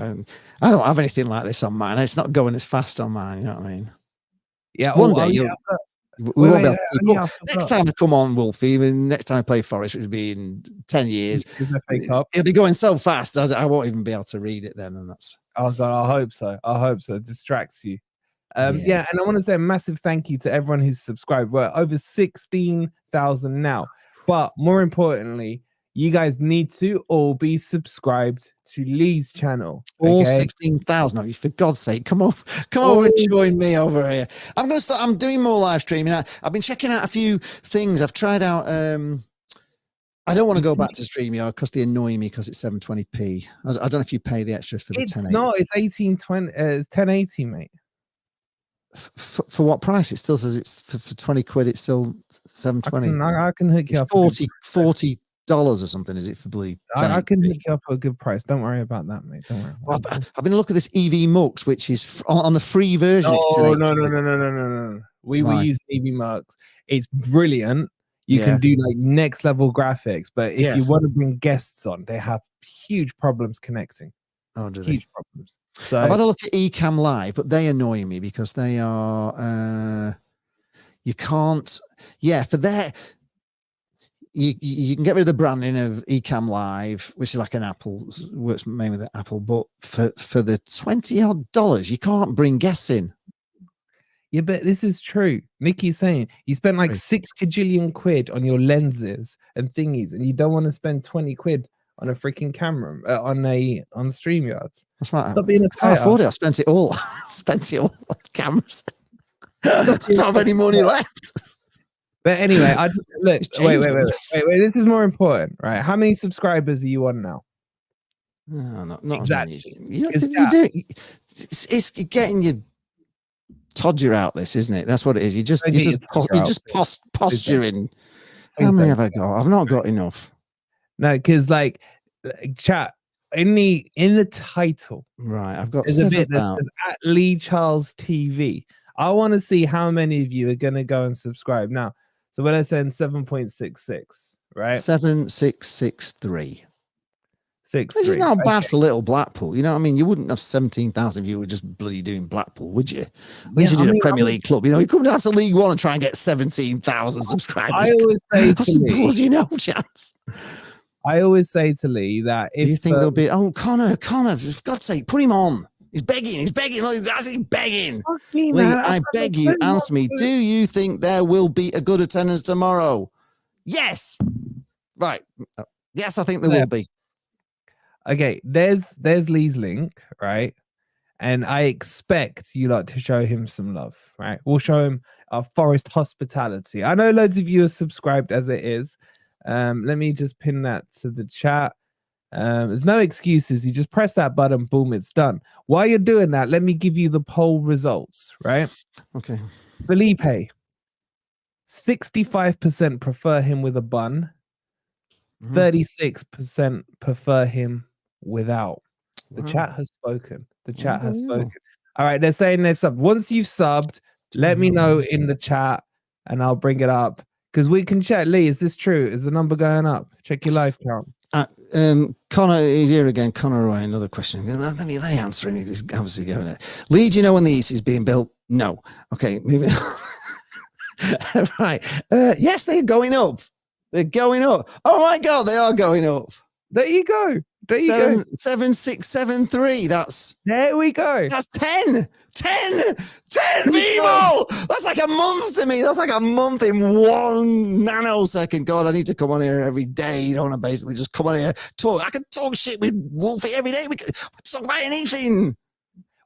I don't have anything like this on mine. It's not going as fast on mine. You know what I mean? Yeah. One day we won't be able to next time I come on, Wolfie, next time I play Forest, which will be in 10 years, it'll be going so fast I won't even be able to read it then. And that's. Oh God, I hope so. It distracts you. Yeah, and I want to say a massive thank you to everyone who's subscribed. We're over 16,000 now, but more importantly, you guys need to all be subscribed to Lee's channel. All 16,000 of you, for God's sake, come over and join me over here. I'm doing more live streaming. I've been checking out a few things. I've tried out. I don't want to go back to StreamYard because they annoy me because it's 720p. I don't know if you pay the extra for the 1080. No, it's 1820. It's 1080, mate. For what price? It still says it's for 20 quid. It's still 720. I can hook you up. $40 or something, is it, for bleed? I can hook you up for a good price. Don't worry about that, mate. Don't worry. I've been looking at this EV Mux, which is on the free version. No. We use EV Mux. It's brilliant. You can do like next level graphics, but if you want to bring guests on, they have huge problems connecting. Oh, do huge problems. So I've had a look at Ecamm Live, but they annoy me because they are you can't. Yeah, for their. You can get rid of the branding of Ecamm Live, which is like an Apple, works mainly with Apple, but for the $20 you can't bring guests in. Yeah, but this is true. Nikki's saying you spent like 6 kajillion quid on your lenses and thingies, and you don't want to spend 20 quid on a freaking camera on StreamYard. That's right. Stop being a I can't afford it. I spent it all. On cameras. I don't have any money left. But anyway, I just look. Wait. This is more important, right? How many subscribers are you on now? No, not exactly. It's getting your todger out. This, isn't it? That's what it is. You're just posturing. How many have I got? I've not got enough. No, because like chat in the title, right? I've got there's a bit that says at Lee Charles TV. I want to see how many of you are going to go and subscribe now. So when I send 7.66, right? 7663. This is not bad for little Blackpool. You know what I mean? You wouldn't have 17,000 if you were just bloody doing Blackpool, would you? At least you did a Premier League club. You come down to League One and try and get 17,000 subscribers. I always say to Lee, no chance. I always say to Lee that if you think there'll be, Connor, for God's sake, put him on. He's begging. Look, that's he begging. Me, Lee, I beg you, answer me. Do you think there will be a good attendance tomorrow? Yes. Right. Yes, I think there will be. Okay, there's Lee's link, right? And I expect you lot to show him some love, right? We'll show him our Forest hospitality. I know loads of you are subscribed as it is. Let me just pin that to the chat. There's no excuses. You just press that button, boom, it's done. While you're doing that, let me give you the poll results, right? Okay. Felipe, 65% prefer him with a bun. 36% prefer him without. The chat has spoken. The chat has spoken. All right, they're saying they've subbed. Once you've subbed, let me know in the chat and I'll bring it up. Because we can check. Lee, is this true? Is the number going up? Check your live count. Connor is here again. Connor Roy, another question. Let me answering. He's obviously going there. Lee, do you know when the East is being built? No. Okay, moving on. Right. Yes, they're going up. They're going up. Oh my God, they are going up. There you go. There you go. 7673. There we go. That's 10 people. That's like a month to me. That's like a month in 1 nanosecond. God, I need to come on here every day. You don't want to basically just come on here, talk. I can talk shit with Wolfie every day. We can talk about anything.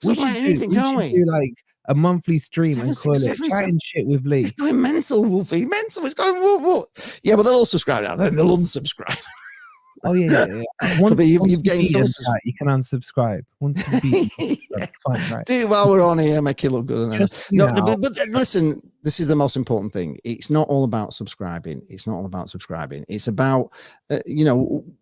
We should do like a monthly stream and call it chatting shit with Lee. It's going mental, Wolfie. Mental. It's going what? Yeah, but they'll all subscribe now. Then they'll unsubscribe. Oh yeah. Once you've gained some. You can unsubscribe. Once you beat, that's fine, right? Do it while we're on here, make it look good. And then but listen, this is the most important thing. It's not all about subscribing. It's not all about subscribing. It's about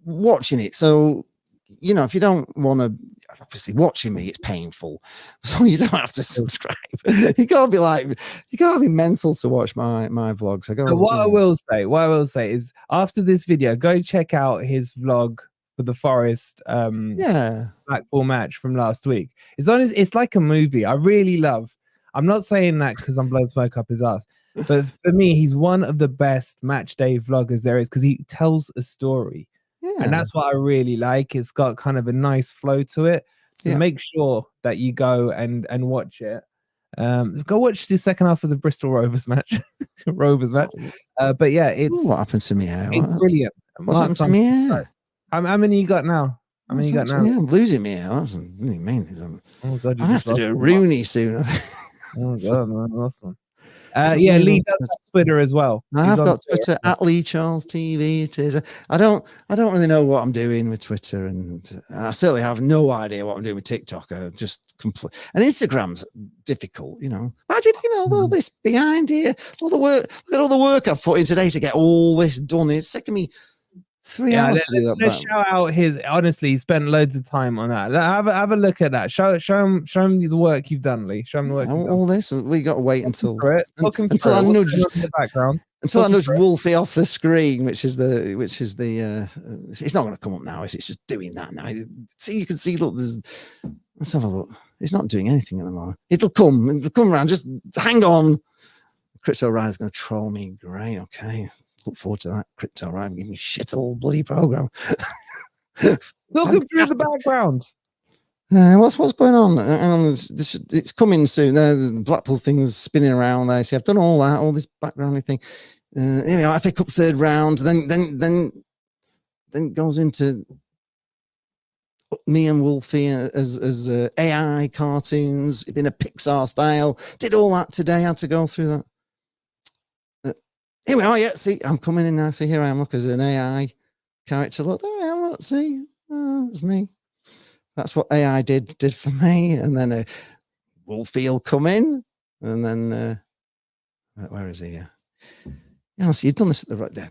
watching it. So if you don't want to, obviously watching me, it's painful. So you don't have to subscribe. You gotta be mental to watch my vlogs. What I will say is after this video, go check out his vlog for the Forest Blackpool match from last week. It's like a movie. I really love. I'm not saying that because I'm blowing smoke up his ass, but for me, he's one of the best match day vloggers there is because he tells a story. Yeah. And that's what I really like. It's got kind of a nice flow to it. So make sure that you go and watch it. Go watch the second half of the Bristol Rovers match. But yeah, what happened to me here? It's brilliant. What's happened to me here? How many you got now? I'm losing me here. That's really mean. Oh God, I have to do a Rooney soon. Oh God, man, awesome. Lee does have Twitter as well. I've got Twitter at Lee Charles TV. It is. I don't really know what I'm doing with Twitter, and I certainly have no idea what I'm doing with TikTok. And Instagram's difficult, I did, all this behind here, all the work. Look at all the work I've put in today to get all this done. It's taken me 3 hours to do that. Let's shout out his. Honestly, he spent loads of time on that. Have a look at that. Show him the work you've done, Lee. Show him the work. All this we got to wait until I nudge the background. Until I nudge Wolfie off the screen, which is the. It's not going to come up now. It's just doing that now. See, you can see. Look, let's have a look. It's not doing anything at the moment. It'll come around. Just hang on. Crypto Rider's going to troll me. Great. Okay. Look forward to that. Crypto Rider give me shit all bloody program. Looking through the background. What's going on? It's coming soon. The Blackpool thing's spinning around there. See, I've done all that, all this background thing. Anyway, FA Cup third round. Then goes into me and Wolfie as AI cartoons in a Pixar style. Did all that today. Had to go through that. Here we are. Yeah, see, I'm coming in now. See, here I am. Look, as an AI character. Look, there I am. Look, see, it's me. That's what AI did for me. And then Wolfie will come in, and then where is he? Yeah, so you've done this at the right there.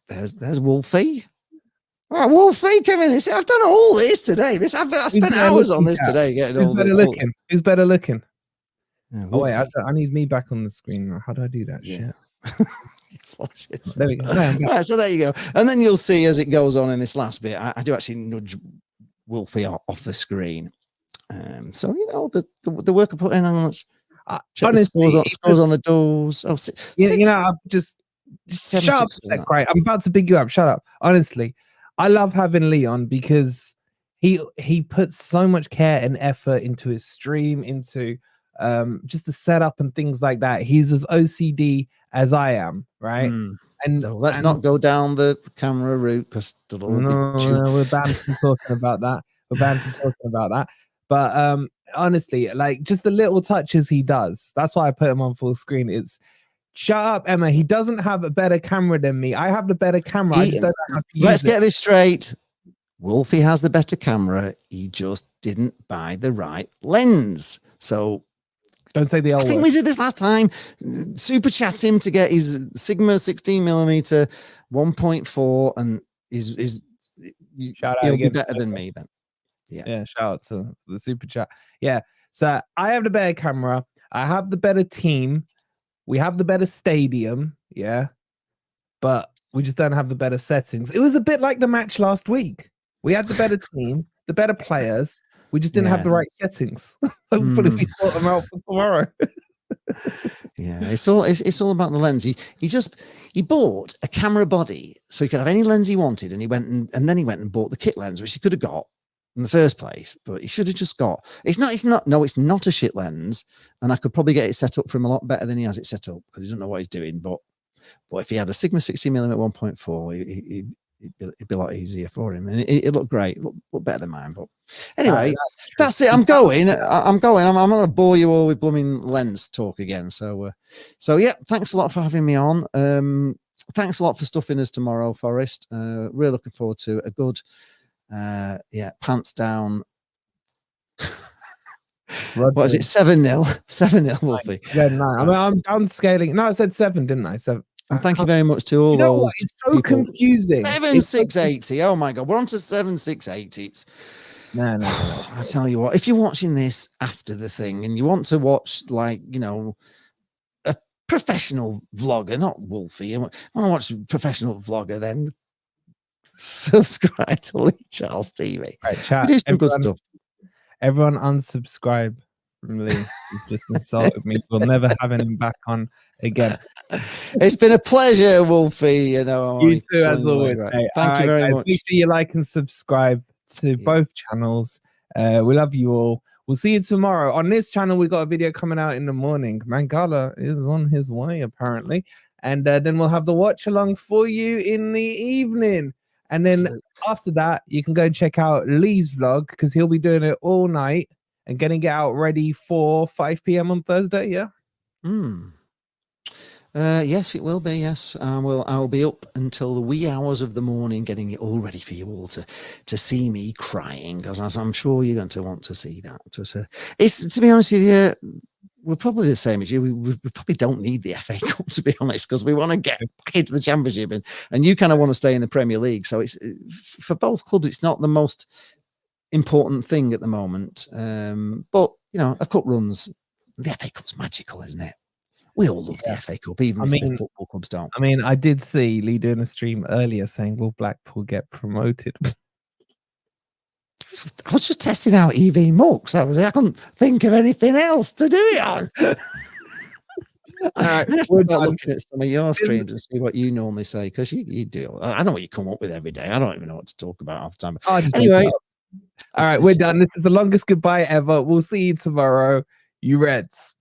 There's Wolfie. All right, Wolfie, come in. I've done all this today. I spent hours on this today getting all better looking. Who's better looking? Yeah, oh wait, I need me back on the screen. How do I do that? Yeah. Shit. There we go. All right, so there you go. And then you'll see as it goes on in this last bit, I do actually nudge Wolfie off the screen. So the work I put in on honestly, scores on the doors. Oh, I've just shut up, right? I'm about to pick you up. Shut up. Honestly, I love having Lee on because he puts so much care and effort into his stream, into just the setup and things like that. He's as OCD as I am, right? And so let's not go down the camera route because no, we're banned from talking about that. We're banned from talking about that. But honestly, like just the little touches he does. That's why I put him on full screen. It's shut up, Emma. He doesn't have a better camera than me. I have the better camera. I just don't know how to use let's get this straight. Wolfie has the better camera. He just didn't buy the right lens. So don't say the L word. I think we did this last time. Super chat him to get his Sigma 16mm 1.4, and he'll be better than me then. Yeah, shout out to the super chat. Yeah, so I have the better camera. I have the better team. We have the better stadium. Yeah, but we just don't have the better settings. It was a bit like the match last week. We had the better team, the better players. We just didn't have the right settings. Hopefully, we sort them out for tomorrow. Yeah, it's all about the lens. He bought a camera body so he could have any lens he wanted, and then he went and bought the kit lens, which he could have got in the first place, but he should have just got. It's not a shit lens, and I could probably get it set up for him a lot better than he has it set up because he doesn't know what he's doing. But if he had a Sigma 16mm 1.4, it'd be a lot easier for him, and it looked great, looked better than mine. But anyway, that's it. I'm going. I'm not going to bore you all with blooming lens talk again. So yeah, thanks a lot for having me on. Thanks a lot for stuffing us tomorrow, Forest. Really looking forward to a good, pants down. What is it? 7-0, 7-0, Wolfie. Yeah, no, I mean, I'm downscaling. No, I said 7, didn't I? 7. And thank you very much to all those. What? It's so people. Confusing. 7680. Oh my God, we're on to 7680. No. I tell you what, if you're watching this after the thing and you want to watch, like, a professional vlogger, not Wolfie, you want to watch a professional vlogger, then subscribe to Lee Charles TV. Right, chat. We do some good stuff. Everyone unsubscribe from Lee. He's just insulted me. We'll never have him back on again. It's been a pleasure, Wolfie. You too, as always. Right. Thank you very much. Make sure you like and subscribe to both channels. We love you all. We'll see you tomorrow. On this channel, we got a video coming out in the morning. Mangala is on his way, apparently. And then we'll have the watch along for you in the evening. And then after that, you can go and check out Lee's vlog because he'll be doing it all night and getting it out ready for 5 p.m. on Thursday. Yeah. Yes, it will be. Yes, I'll be up until the wee hours of the morning getting it all ready for you all to see me crying, because I'm sure you're going to want to see that. It's, to be honest with you, we're probably the same as you. We probably don't need the FA Cup, to be honest, because we want to get back into the Championship, and you kind of want to stay in the Premier League. So it's, for both clubs, it's not the most important thing at the moment. But a cup runs, the FA Cup's magical, isn't it? We all love the FA Cup, even if the football clubs don't. I mean, I did see Lee doing a stream earlier saying, will Blackpool get promoted? I was just testing out EV Mux. I couldn't think of anything else to do it on. All right, I have to start looking at some of your streams and see what you normally say, because you do. I know what you come up with every day. I don't even know what to talk about half the time. Anyway. All right, we're done. This is the longest goodbye ever. We'll see you tomorrow. You Reds.